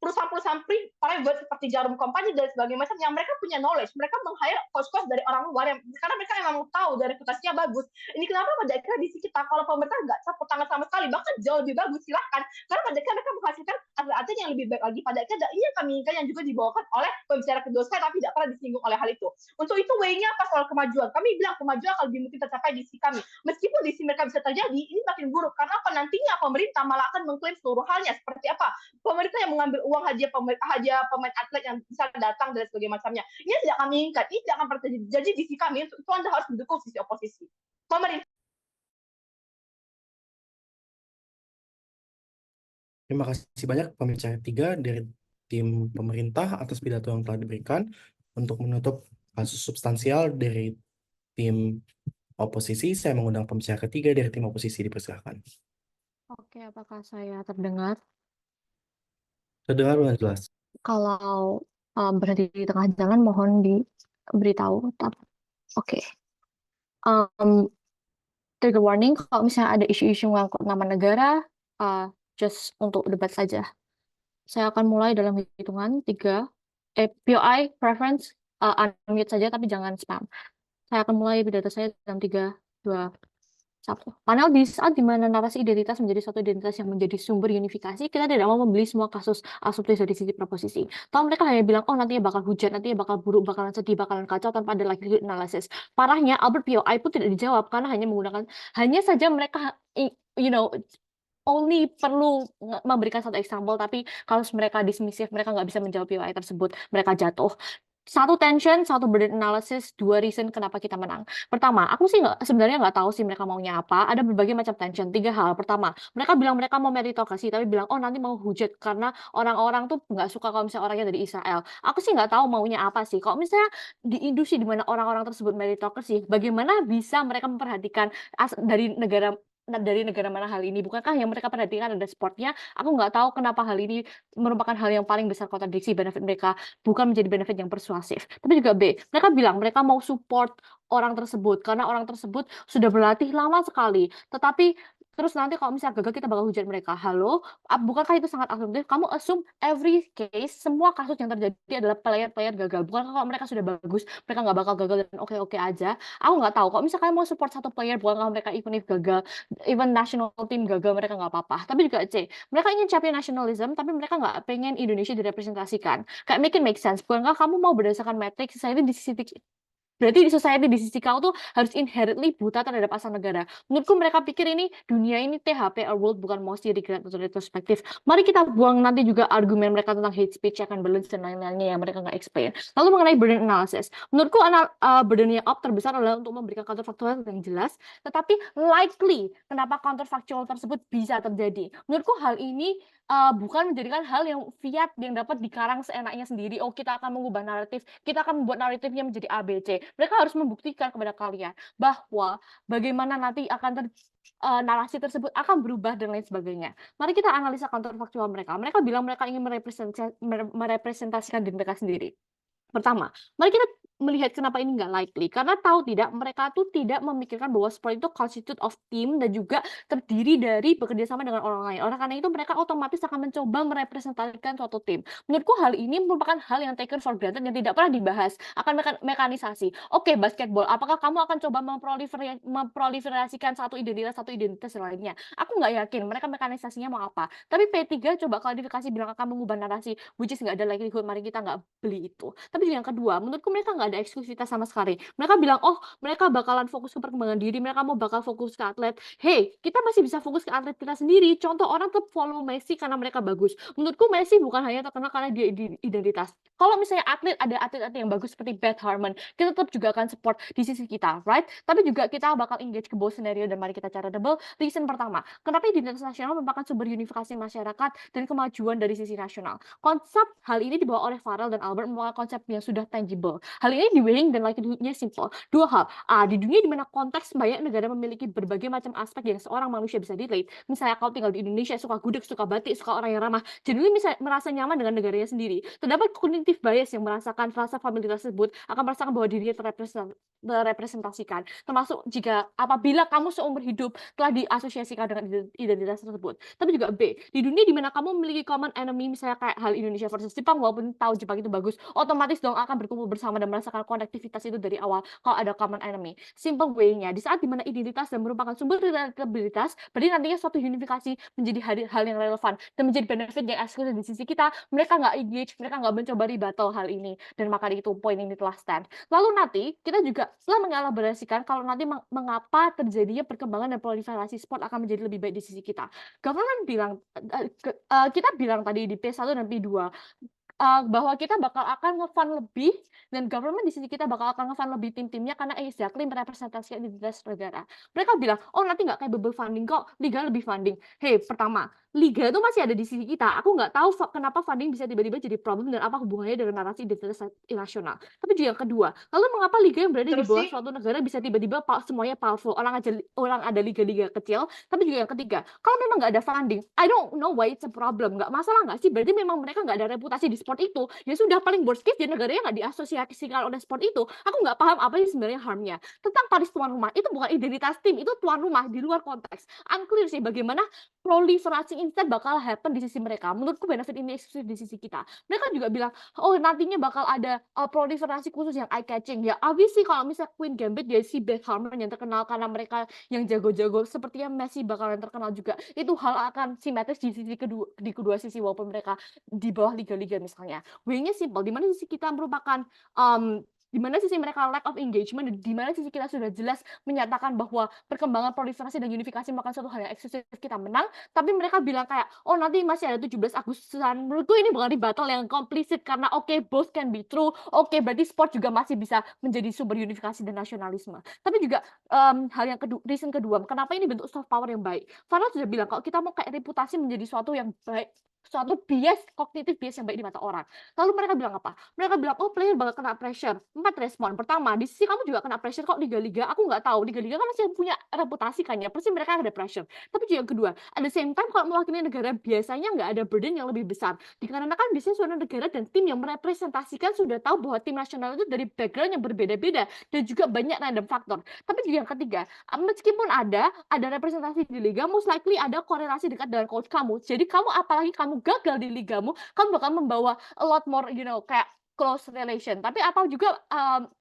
perusahaan-perusahaan private seperti Jarum Company dan sebagainya macam yang mereka punya knowledge, mereka meng-hire coach-coach dari orang luar yang karena mereka memang tahu dari reputasinya bagus. Ini kenapa pada akhirnya di kita kalau pemerintah nggak campur tangan sama sekali, bahkan jauh lebih bagus, silahkan. Karena pada akhirnya mereka menghasilkan atlet-atlet yang lebih baik lagi. Pada akhirnya ini yang kami inginkan yang juga dibawakan oleh pembicara kedua saya, tapi tidak pernah disinggung oleh hal itu. Untuk itu way-nya apa soal kemajuan? Kami bilang kemajuan akan lebih mungkin tercapai di sisi kami. Meskipun di sisi mereka bisa terjadi, ini makin buruk. Karena apa? Nantinya pemerintah malah akan mengklaim seluruh halnya. Seperti apa? Pemerintah yang mengambil uang hadiah pemain atlet yang bisa datang dan sebagainya macamnya. Ini tidak kami inginkan. Ini tidak akan pernah terjadi. Jadi di sisi kami, itu Anda harus mendukung sisi oposisi. Pemerintah. Terima kasih banyak pembicara 3 dari tim pemerintah atas pidato yang telah diberikan. Untuk menutup kasus substansial dari tim oposisi, saya mengundang pembicara ketiga dari tim oposisi, dipersilakan. Oke, apakah saya terdengar? Terdengar dengan jelas. Kalau berhenti di tengah jalan, mohon diberitahu. Oke. Trigger warning, kalau misalnya ada isu-isu mengangkut nama negara, just untuk debat saja. Saya akan mulai dalam hitungan 3. POI, preference, unmute saja, tapi jangan spam. Saya akan mulai pidato saya dalam 3, 2, 1. Panel di saat di mana narasi identitas menjadi suatu identitas yang menjadi sumber unifikasi, kita tidak mau membeli semua kasus asumtif dari sisi proposisi. Tahu mereka hanya bilang, oh nantinya bakal hujan, nantinya bakal buruk, bakalan sedih, bakalan kacau tanpa ada likelihood analysis. Parahnya, Albert POI pun tidak dijawab karena hanya saja mereka, only perlu memberikan satu example, tapi kalau mereka dismissive, mereka nggak bisa menjawab POI tersebut, mereka jatuh. 1 tension, 1 burden analysis, 2 reason kenapa kita menang. Pertama, aku sih sebenarnya nggak tahu sih mereka maunya apa. Ada berbagai macam tension. 3 hal. Pertama, mereka bilang mereka mau meritokrasi, tapi bilang, oh nanti mau hujat karena orang-orang tuh nggak suka kalau misalnya orangnya dari Israel. Aku sih nggak tahu maunya apa sih. Kalau misalnya di industri di mana orang-orang tersebut meritokrasi, bagaimana bisa mereka memperhatikan dari negara mana hal ini? Bukankah yang mereka perhatikan ada sportnya? Aku nggak tahu kenapa hal ini merupakan hal yang paling besar kontradiksi benefit mereka bukan menjadi benefit yang persuasif. Tapi juga B, mereka bilang mereka mau support orang tersebut karena orang tersebut sudah berlatih lama sekali. Tetapi terus nanti kalau misalnya gagal kita bakal hujat mereka. Halo, bukankah itu sangat asumtif? Kamu assume every case, semua kasus yang terjadi adalah player-player gagal. Bukankah kalau mereka sudah bagus, mereka nggak bakal gagal dan oke-oke aja? Aku nggak tahu. Kalau misalnya kalian mau support satu player, bukankah mereka even if gagal, even national team gagal, mereka nggak apa-apa. Tapi juga C, mereka ingin champion nationalism, tapi mereka nggak pengen Indonesia direpresentasikan. Kayak make sense. Bukankah kamu mau berdasarkan metrik society di sisi berarti di society di sisi kau tuh harus inherently buta terhadap asal negara. Menurutku mereka pikir ini dunia ini THP a world bukan mostly regret atau retrospektif. Mari kita buang nanti juga argumen mereka tentang hate speech, check and balance dan lain-lainnya yang mereka nggak explain. Lalu mengenai burden analysis, menurutku burden yang terbesar adalah untuk memberikan counterfactual yang jelas, tetapi likely kenapa counterfactual tersebut bisa terjadi. Menurutku hal ini bukan menjadikan hal yang fiat yang dapat dikarang seenaknya sendiri. Oh, kita akan mengubah naratif, kita akan membuat naratifnya menjadi ABC. Mereka harus membuktikan kepada kalian bahwa bagaimana nanti akan narasi tersebut akan berubah dan lain sebagainya. Mari kita analisa counterfactual mereka. Mereka bilang mereka ingin merepresentasikan diri mereka sendiri. Pertama, mari kita melihat kenapa ini nggak likely. Karena tahu tidak, mereka tuh tidak memikirkan bahwa sport itu constitute of team dan juga terdiri dari bekerja sama dengan orang lain. Oleh karena itu, mereka otomatis akan mencoba merepresentasikan suatu tim. Menurutku hal ini merupakan hal yang taken for granted yang tidak pernah dibahas. Akan mekanisasi. Oke, basketball. Apakah kamu akan coba memproliferasikan satu identitas lainnya? Aku nggak yakin mereka mekanisasinya mau apa. Tapi P3 coba klarifikasi bilang akan mengubah narasi, which is nggak ada likelihood, mari kita nggak beli itu. Tapi yang kedua, menurutku mereka nggak ada eksklusivitas sama sekali. Mereka bilang, oh mereka bakalan fokus ke perkembangan diri, mereka mau bakal fokus ke atlet. Hey, kita masih bisa fokus ke atlet kita sendiri. Contoh, orang tetap follow Messi karena mereka bagus. Menurutku Messi bukan hanya terkenal karena dia identitas. Kalau misalnya ada atlet-atlet yang bagus seperti Beth Harmon, kita tetap juga akan support di sisi kita, right? Tapi juga kita bakal engage ke both scenario dan mari kita charitable. Reason pertama, kenapa identitas nasional merupakan sumber unifikasi masyarakat dan kemajuan dari sisi nasional. Konsep hal ini dibawa oleh Farrell dan Albert merupakan konsep yang sudah tangible. Hal hal ini di weighing dan likelihood-nya simple. Dua hal. Di dunia di mana konteks banyak negara memiliki berbagai macam aspek yang seorang manusia bisa relate. Misalnya kau tinggal di Indonesia, suka gudeg, suka batik, suka orang yang ramah, jadi bisa merasa nyaman dengan negaranya sendiri. Terdapat cognitive bias yang merasakan rasa familiaritas tersebut akan merasakan bahwa dirinya terrepresentasikan, termasuk jika apabila kamu seumur hidup telah diasosiasikan dengan identitas tersebut. Tapi juga B, di dunia di mana kamu memiliki common enemy, misalnya kayak hal Indonesia versus Jepang, walaupun tahu Jepang itu bagus, otomatis dong akan berkumpul bersama dan merasakan konektivitas itu dari awal kalau ada common enemy. Simple way-nya, di saat dimana identitas dan merupakan sumber relatabilitas, berarti nantinya suatu unifikasi menjadi hal yang relevan dan menjadi benefit yang eksklusif di sisi kita. Mereka nggak engage, mereka nggak mencoba rebuttal hal ini, dan maka itu poin ini telah stand. Lalu nanti kita juga setelah mengelaborasikan kalau nanti mengapa terjadinya perkembangan dan proliferasi sport akan menjadi lebih baik di sisi kita. Government bilang, kita bilang tadi di P1 dan P2, bahwa kita bakal akan nge-fund lebih, dan government di sini kita bakal akan nge-fund lebih tim-timnya karena exactly merepresentasikan identitas negara. Mereka bilang, oh nanti nggak kayak bubble funding kok, liga lebih funding. Hey, pertama, liga itu masih ada di sisi kita. Aku nggak tahu kenapa funding bisa tiba-tiba jadi problem dan apa hubungannya dengan narasi identitas irasional. Tapi juga yang kedua, lalu mengapa liga yang berada di Terus bawah sih, suatu negara bisa tiba-tiba semuanya powerful, orang ada liga-liga kecil. Tapi juga yang ketiga, kalau memang nggak ada funding, I don't know why it's a problem. Nggak masalah nggak sih? Berarti memang mereka nggak ada reputasi di sport itu. Ya sudah, paling worst case di negaranya nggak diasosiasikan oleh sport itu. Aku nggak paham apa sih sebenarnya harmnya. Tentang Paris tuan rumah, itu bukan identitas tim, itu tuan rumah di luar konteks. Unclear sih bagaimana proliferasi instan bakal happen di sisi mereka. Menurutku benefit ini eksklusif di sisi kita. Mereka juga bilang, oh nantinya bakal ada proliferasi khusus yang eye catching. Ya obviously kalau misalnya Queen Gambit dia si Beth Harmon yang terkenal karena mereka yang jago-jago, sepertinya Messi bakalan terkenal juga. Itu hal akan simetris di kedua sisi, walaupun mereka di bawah liga-liga misalnya. Way-nya simple, di mana sisi kita merupakan di mana sisi mereka lack of engagement, di mana sisi kita sudah jelas menyatakan bahwa perkembangan proliferasi dan unifikasi merupakan suatu hal yang eksklusif kita menang, tapi mereka bilang kayak, oh nanti masih ada 17 Agustusan. Menurutku ini bukan di battle yang komplisit, karena both can be true, berarti sport juga masih bisa menjadi sumber unifikasi dan nasionalisme. Tapi juga hal yang reason kedua, kenapa ini bentuk soft power yang baik. Farah sudah bilang, kalau kita mau kayak reputasi menjadi suatu yang baik, suatu bias, kognitif bias yang baik di mata orang. Lalu mereka bilang apa? Mereka bilang, oh player bakal kena pressure. 4 respon. Pertama, di sisi kamu juga kena pressure kok liga-liga. Aku nggak tahu, liga-liga kan masih punya reputasi kan ya. Pasti mereka ada pressure. Tapi juga yang kedua, at the same time kalau mewakili negara biasanya nggak ada burden yang lebih besar. Dikarenakan biasanya suatu negara dan tim yang merepresentasikan sudah tahu bahwa tim nasional itu dari background yang berbeda-beda dan juga banyak random faktor. Tapi juga yang ketiga, meskipun ada representasi di liga, most likely ada korelasi dekat dengan coach kamu. Jadi kamu apalagi kamu gagal di ligamu, kamu bakal membawa a lot more, kayak close relation. Tapi apa juga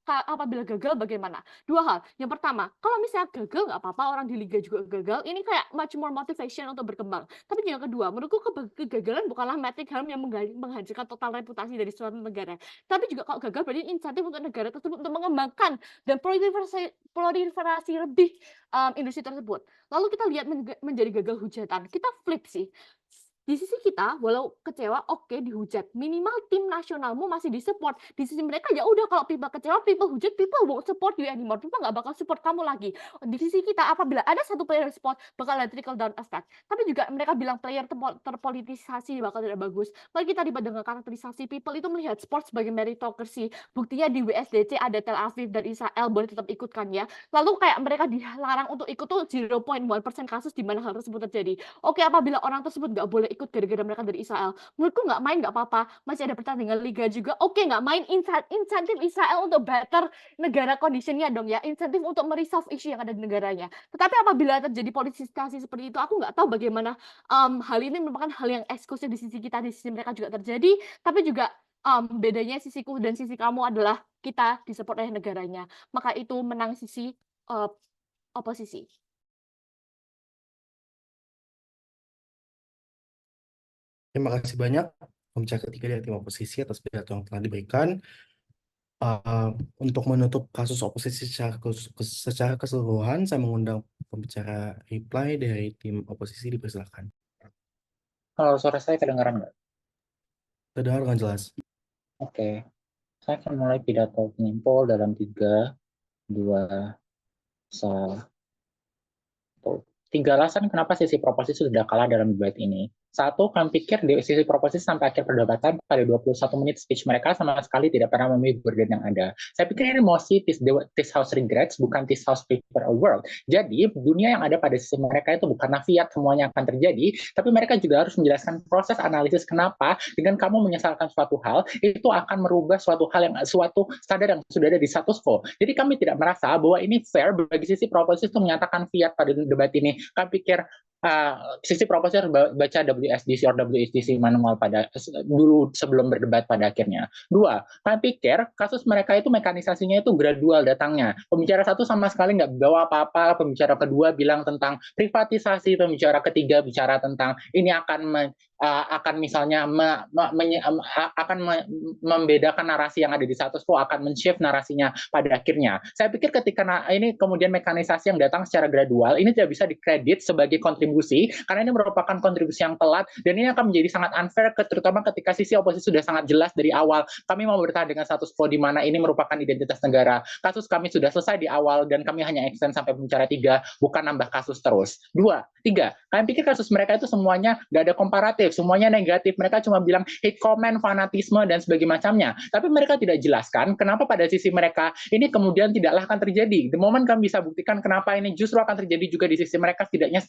apabila gagal bagaimana? Dua hal. Yang pertama, kalau misalnya gagal nggak apa-apa, orang di liga juga gagal. Ini kayak much more motivation untuk berkembang. Tapi yang kedua, menurutku kegagalan bukanlah metric harm yang menghancurkan total reputasi dari suatu negara. Tapi juga kalau gagal berarti insentif untuk negara tersebut untuk mengembangkan dan proliferasi lebih industri tersebut. Lalu kita lihat menjadi gagal hujatan. Kita flip sih. Di sisi kita, walau kecewa, dihujat. Minimal tim nasionalmu masih disupport. Di sisi mereka, ya udah kalau people kecewa, people hujat, people won't support you anymore. People nggak bakal support kamu lagi. Di sisi kita, apabila ada satu player support, bakal ada trickle down effect. Tapi juga mereka bilang player terpolitisasi bakal tidak bagus. Mari kita libat dengan karakterisasi people itu melihat sport sebagai meritocracy. Buktinya di WSDC ada Tel Aviv dan Israel boleh tetap ikutkan ya. Lalu kayak mereka dilarang untuk ikut tuh 0.1% kasus di mana hal tersebut terjadi. Apabila orang tersebut nggak boleh ikut gara-gara mereka dari Israel, menurutku nggak main nggak apa-apa, masih ada pertandingan liga juga. Nggak main, insentif Israel untuk better negara conditionnya dong ya, insentif untuk meresolve isu yang ada di negaranya. Tetapi apabila terjadi politisasi seperti itu, aku nggak tahu bagaimana hal ini merupakan hal yang eksklusif di sisi kita, di sisi mereka juga terjadi. Tapi juga bedanya sisiku dan sisi kamu adalah kita disupport oleh negaranya, maka itu menang sisi oposisi. Terima kasih banyak pembicara ketiga dari tim oposisi atas pidato yang telah diberikan. Untuk menutup kasus oposisi secara keseluruhan, saya mengundang pembicara reply dari tim oposisi, dipersilakan. Kalau suara saya kedengaran nggak? Terdengar dengan jelas. Oke. Saya akan mulai pidato penyimpul dalam 3, 2, 1. 3 alasan kenapa sisi proposisi sudah kalah dalam debat ini. Satu, kami pikir di sisi proposisi sampai akhir perdebatan pada 21 menit speech mereka sama sekali tidak pernah memenuhi burden yang ada. Saya pikir ini emosi this house regrets, bukan this house prepare a world. Jadi, dunia yang ada pada sisi mereka itu bukanlah fiat semuanya akan terjadi, tapi mereka juga harus menjelaskan proses analisis kenapa dengan kamu menyesalkan suatu hal, itu akan merubah suatu standar yang sudah ada di status quo. Jadi kami tidak merasa bahwa ini fair bagi sisi proposisi untuk menyatakan fiat pada debat ini. Kami pikir sisi proposisi harus baca WSDC or WSDC manual dulu sebelum berdebat pada akhirnya. Dua, kami pikir kasus mereka itu mekanisasinya itu gradual datangnya. Pembicara satu sama sekali nggak bawa apa-apa, pembicara kedua bilang tentang privatisasi, pembicara ketiga bicara tentang ini akan misalnya membedakan narasi yang ada di status quo, akan men-shift narasinya pada akhirnya. Saya pikir ketika ini kemudian mekanisasi yang datang secara gradual, ini tidak bisa dikredit sebagai kontribusi, karena ini merupakan kontribusi yang telat, dan ini akan menjadi sangat unfair, terutama ketika sisi oposisi sudah sangat jelas dari awal, kami mau bertahan dengan status quo di mana ini merupakan identitas negara. Kasus kami sudah selesai di awal, dan kami hanya extend sampai pembicara 3, bukan nambah kasus terus. 2, 3, kami pikir kasus mereka itu semuanya nggak ada komparatif, semuanya negatif. Mereka cuma bilang hate comment, fanatisme, dan sebagainya macamnya. Tapi mereka tidak jelaskan kenapa pada sisi mereka ini kemudian tidaklah akan terjadi. The moment kami bisa buktikan kenapa ini justru akan terjadi juga di sisi mereka, setidaknya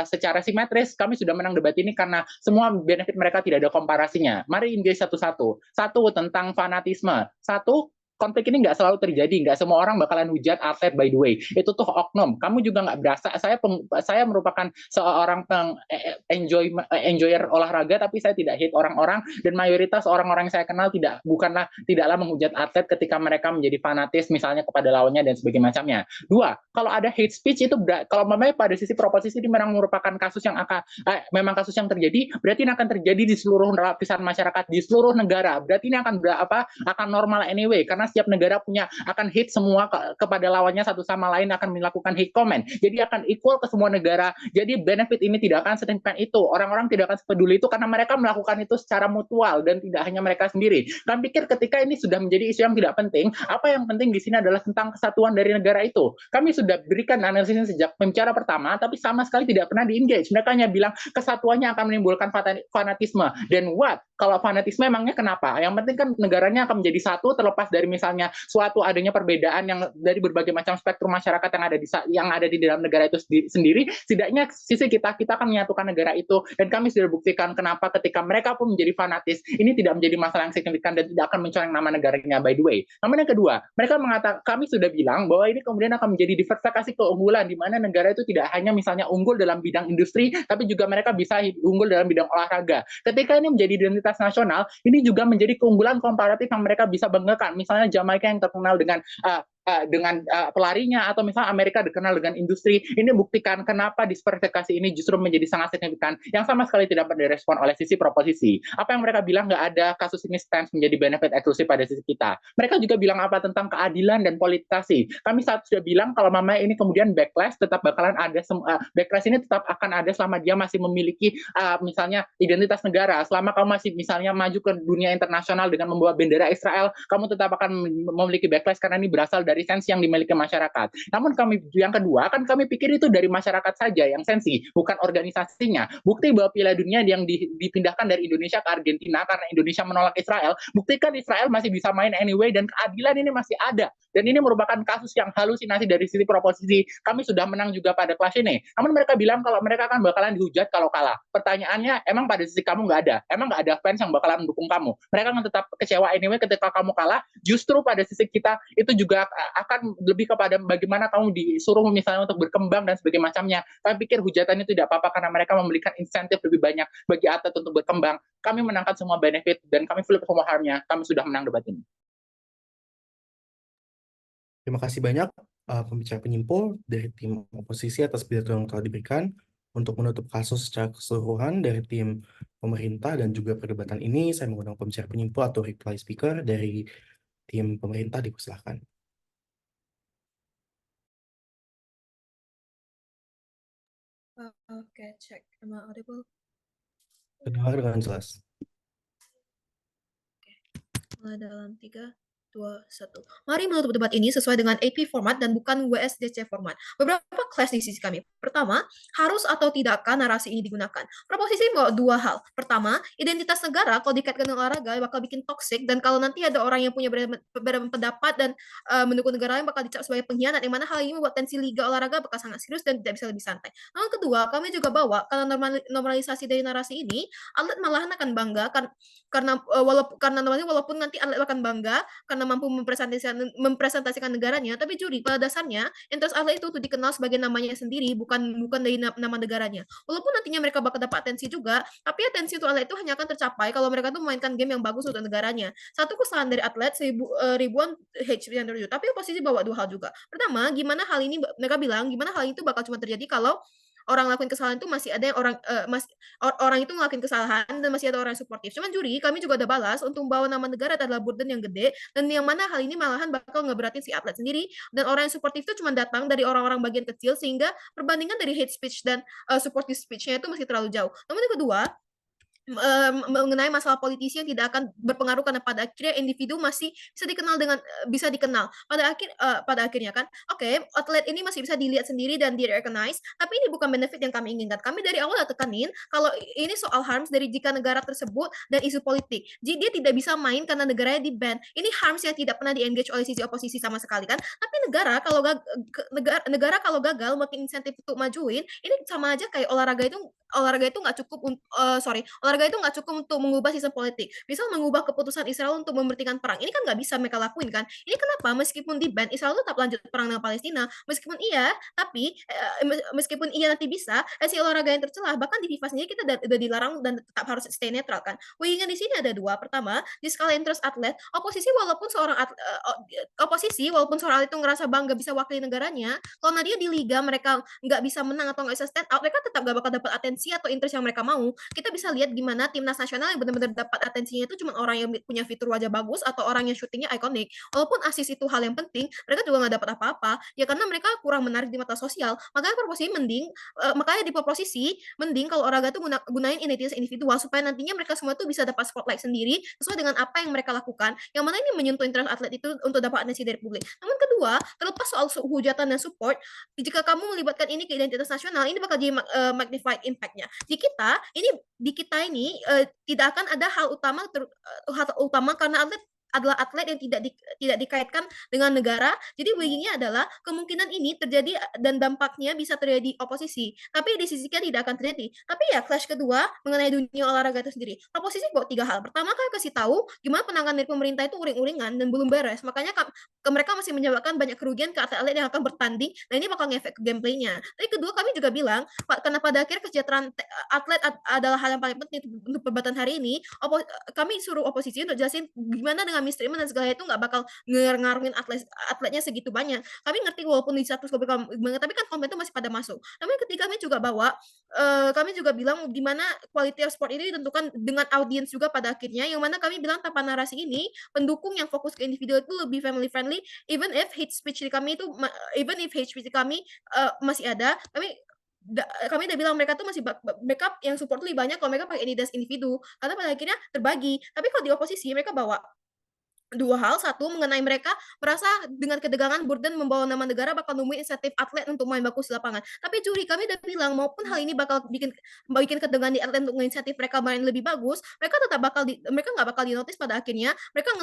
secara simetris, kami sudah menang debat ini karena semua benefit mereka tidak ada komparasinya. Mari engage satu-satu. Satu, tentang fanatisme. Satu, konflik ini nggak selalu terjadi, nggak semua orang bakalan hujat atlet, by the way. Itu tuh oknum. Kamu juga nggak berasa. Saya merupakan seorang enjoyer olahraga, tapi saya tidak hate orang-orang, dan mayoritas orang-orang yang saya kenal tidaklah menghujat atlet ketika mereka menjadi fanatis misalnya kepada lawannya dan sebagainya macamnya. Dua, kalau ada hate speech itu kalau memang pada sisi proposisi ini memang merupakan kasus yang memang kasus yang terjadi, berarti ini akan terjadi di seluruh lapisan masyarakat di seluruh negara. Berarti ini akan normal anyway, karena setiap negara akan hate semua kepada lawannya, satu sama lain akan melakukan hate comment. Jadi akan equal ke semua negara. Jadi benefit ini tidak akan setingkat itu. Orang-orang tidak akan peduli itu karena mereka melakukan itu secara mutual dan tidak hanya mereka sendiri. Kami pikir ketika ini sudah menjadi isu yang tidak penting, apa yang penting di sini adalah tentang kesatuan dari negara itu. Kami sudah berikan analisisnya sejak pembicara pertama, tapi sama sekali tidak pernah di-engage. Mereka hanya bilang kesatuannya akan menimbulkan fanatisme. Dan what? Kalau fanatisme emangnya kenapa? Yang penting kan negaranya akan menjadi satu, terlepas dari misalnya suatu adanya perbedaan yang dari berbagai macam spektrum masyarakat yang ada di dalam negara itu sendiri. Setidaknya sisi kita akan menyatukan negara itu, dan kami sudah buktikan kenapa ketika mereka pun menjadi fanatis, ini tidak menjadi masalah yang signifikan dan tidak akan mencoreng nama negaranya, by the way. Namun yang kedua, mereka mengatakan, kami sudah bilang bahwa ini kemudian akan menjadi diversifikasi keunggulan, di mana negara itu tidak hanya misalnya unggul dalam bidang industri, tapi juga mereka bisa unggul dalam bidang olahraga. Ketika ini menjadi identitas nasional, ini juga menjadi keunggulan komparatif yang mereka bisa banggakan. Misalnya Jamaika yang terkenal dengan pelarinya, atau misalnya Amerika dikenal dengan industri. Ini buktikan kenapa diversifikasi ini justru menjadi sangat signifikan, yang sama sekali tidak pernah direspon oleh sisi proposisi. Apa yang mereka bilang, nggak ada kasus ini stands menjadi benefit eksklusif pada sisi kita. Mereka juga bilang apa tentang keadilan dan politisasi. Kami sudah bilang kalau mama ini kemudian backlash tetap bakalan ada, backlash ini tetap akan ada selama dia masih memiliki misalnya identitas negara. Selama kamu masih misalnya maju ke dunia internasional dengan membawa bendera Israel, kamu tetap akan memiliki backlash karena ini berasal dari sensi yang dimiliki masyarakat. Namun yang kedua, kan kami pikir itu dari masyarakat saja yang sensi, bukan organisasinya. Bukti bahwa Piala Dunia yang dipindahkan dari Indonesia ke Argentina karena Indonesia menolak Israel, buktikan Israel masih bisa main anyway, dan keadilan ini masih ada. Dan ini merupakan kasus yang halusinasi dari sisi proposisi. Kami sudah menang juga pada kelas ini. Namun mereka bilang kalau mereka akan bakalan dihujat kalau kalah. Pertanyaannya, emang pada sisi kamu nggak ada? Emang nggak ada fans yang bakalan mendukung kamu? Mereka akan tetap kecewa anyway ketika kamu kalah. Justru pada sisi kita itu juga akan lebih kepada bagaimana kamu disuruh misalnya untuk berkembang dan sebagainya macamnya. Kami pikir hujatan itu tidak apa-apa karena mereka memberikan insentif lebih banyak bagi atlet untuk berkembang. Kami menangkan semua benefit dan kami flip semua harmnya. Kami sudah menang debat ini. Terima kasih banyak pembicara penyimpul dari tim oposisi atas pidato yang telah diberikan. Untuk menutup kasus secara keseluruhan dari tim pemerintah dan juga perdebatan ini, saya mengundang pembicara penyimpul atau reply speaker dari tim pemerintah, dipersilahkan. Oke, cek. Am I audible? Terdengar dengan jelas. Mulai dalam 3, 2, 1. Mari menutup debat ini sesuai dengan AP format dan bukan WSDC format. Beberapa clash di sisi kami. Pertama, harus atau tidakkah narasi ini digunakan? Proposisi membawa dua hal. Pertama, identitas negara kalau dikaitkan dengan olahraga bakal bikin toxic, dan kalau nanti ada orang yang punya berbeda pendapat dan mendukung negara lain bakal dicap sebagai pengkhianat, yang mana hal ini membuat tensi liga olahraga bakal sangat serius dan tidak bisa lebih santai. Lalu kedua, kami juga bawa karena normalisasi dari narasi ini, atlet malahan akan bangga walaupun nanti atlet akan bangga karena mampu mempresentasikan negaranya, tapi juri pada dasarnya interest atlet itu dikenal sebagai namanya sendiri, bukan dari nama negaranya. Walaupun nantinya mereka bakal dapat atensi juga, tapi atensi untuk atlet itu hanya akan tercapai kalau mereka tuh memainkan game yang bagus untuk negaranya. Satu kesalahan dari atlet ribuan hate speech yang terjadi, tapi posisi bawa dua hal juga. Pertama, mereka bilang gimana hal itu bakal cuma terjadi kalau orang ngelakuin kesalahan itu masih ada yang orang itu ngelakuin kesalahan dan masih ada orang yang suportif. Cuman juri, kami juga ada balas untuk membawa nama negara adalah burden yang gede, dan yang mana hal ini malahan bakal ngeberatin si atlet sendiri, dan orang yang suportif itu cuma datang dari orang-orang bagian kecil, sehingga perbandingan dari hate speech dan supportive speech-nya itu masih terlalu jauh. Namun yang kedua, mengenai masalah politisi yang tidak akan berpengaruh karena pada akhirnya individu masih bisa dikenal pada akhirnya kan. Oke, atlet ini masih bisa dilihat sendiri dan di-recognize, tapi ini bukan benefit yang kami inginkan. Kami dari awal udah tekanin kalau ini soal harms dari jika negara tersebut dan isu politik. Jadi dia tidak bisa main karena negaranya di-ban. Ini harms yang tidak pernah di-engage oleh sisi oposisi sama sekali kan. Tapi negara kalau gagal makin insentif untuk majuin, ini sama aja kayak olahraga itu nggak cukup olahraga itu nggak cukup untuk mengubah sistem politik. Misal mengubah keputusan Israel untuk memberhentikan perang. Ini kan nggak bisa mereka lakuin kan. Ini kenapa meskipun di-ban, Israel tetap lanjut perang dengan Palestina. Meskipun iya nanti bisa, si olahraga yang tercelah. Bahkan di FIFA sendiri kita udah dilarang dan tetap harus stay netral kan. Weighing di sini ada dua. Pertama, di skala interest atlet, oposisi walaupun seorang atlet itu ngerasa bangga bisa wakili negaranya, kalau nanti di liga mereka nggak bisa menang atau nggak bisa stand out, mereka tetap nggak bakal dapat atensi atau interest yang mereka mau. Kita bisa lihat gimana timnas nasional yang benar-benar dapat atensinya itu cuma orang yang punya fitur wajah bagus atau orang yang syutingnya ikonik. Walaupun asis itu hal yang penting, mereka juga nggak dapat apa-apa, ya karena mereka kurang menarik di mata sosial. Makanya di proposisi mending kalau olahraga tuh gunain identitas individual supaya nantinya mereka semua tuh bisa dapat spotlight sendiri sesuai dengan apa yang mereka lakukan, yang mana ini menyentuh interest atlet itu untuk dapat atensi dari publik. Namun kedua, terlepas soal hujatan dan support, jika kamu melibatkan ini ke identitas nasional, ini bakal jadi magnified impact-nya. Di kita ini tidak akan ada hal utama karena atlet adalah atlet yang tidak dikaitkan dengan negara. Jadi weighing-nya adalah kemungkinan ini terjadi dan dampaknya bisa terjadi oposisi. Tapi di sisi kita tidak akan terjadi. Tapi ya clash kedua mengenai dunia olahraga itu sendiri. Oposisi buat tiga hal. Pertama kan kasih tahu gimana penanganan dari pemerintah itu uring-uringan dan belum beres. Makanya mereka masih menyebabkan banyak kerugian ke atlet yang akan bertanding, dan ini bakal ngefek ke gameplaynya. Tapi kedua kami juga bilang karena pada akhirnya kesejahteraan atlet adalah hal yang paling penting untuk perdebatan hari ini, kami suruh oposisi untuk jelasin gimana dengan mistreatment dan segala itu nggak bakal ngaruhin atletnya segitu banyak. Kami ngerti walaupun di satu skop banget, tapi kan konten itu masih pada masuk. Namun ketika kami juga bilang gimana quality of sport ini ditentukan dengan audiens juga pada akhirnya, yang mana kami bilang tanpa narasi ini, pendukung yang fokus ke individu itu lebih family friendly, even if hate speech di kami masih ada, kami udah bilang mereka tuh masih backup yang support lebih banyak kalau mereka pakai identitas individu, karena pada akhirnya terbagi. Tapi kalau di oposisi mereka bawa dua hal. Satu, mengenai mereka merasa dengan kedegangan burden membawa nama negara bakal nemuin insentif atlet untuk main bagus di lapangan. Tapi juri kami udah bilang maupun hal ini bakal bikin kedegangan di atlet untuk insentif mereka main lebih bagus, mereka nggak bakal dinotis pada akhirnya. Mereka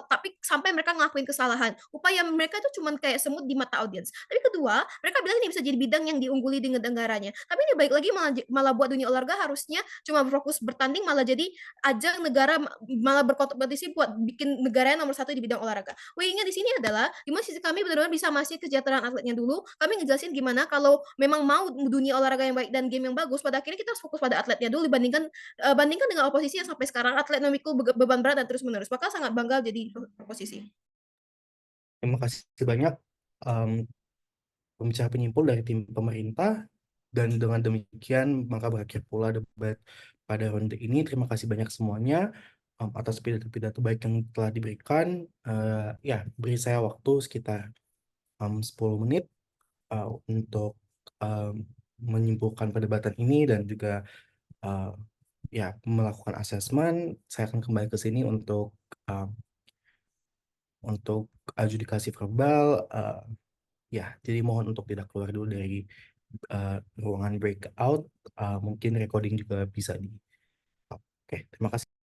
tapi sampai mereka ngelakuin kesalahan. Upaya mereka itu cuma kayak semut di mata audiens. Tapi kedua, mereka bilang ini bisa jadi bidang yang diungguli dengan negaranya. Tapi ini baik lagi malah buat dunia olahraga harusnya cuma berfokus bertanding, malah jadi ajang negara malah berkompetisi buat bikin negara yang nomor satu di bidang olahraga. Weighing-nya di sini adalah gimana sisi kami benar-benar bisa masih kesejahteraan atletnya dulu. Kami ngejelasin gimana kalau memang mau dunia olahraga yang baik dan game yang bagus, pada akhirnya kita harus fokus pada atletnya dulu bandingkan dengan oposisi yang sampai sekarang atlet memikul beban berat dan terus-menerus. Maka sangat bangga jadi oposisi. Terima kasih banyak pembicara penyimpul dari tim pemerintah, dan dengan demikian maka berakhir pula debat pada ronde ini. Terima kasih banyak semuanya atas pidato-pidato baik yang telah diberikan. Ya, beri saya waktu sekitar 10 menit untuk menyimpulkan perdebatan ini dan juga ya melakukan asesmen. Saya akan kembali ke sini untuk untuk adjudikasi verbal, ya, jadi mohon untuk tidak keluar dulu dari ruangan breakout. Mungkin recording juga bisa di. Oke, terima kasih.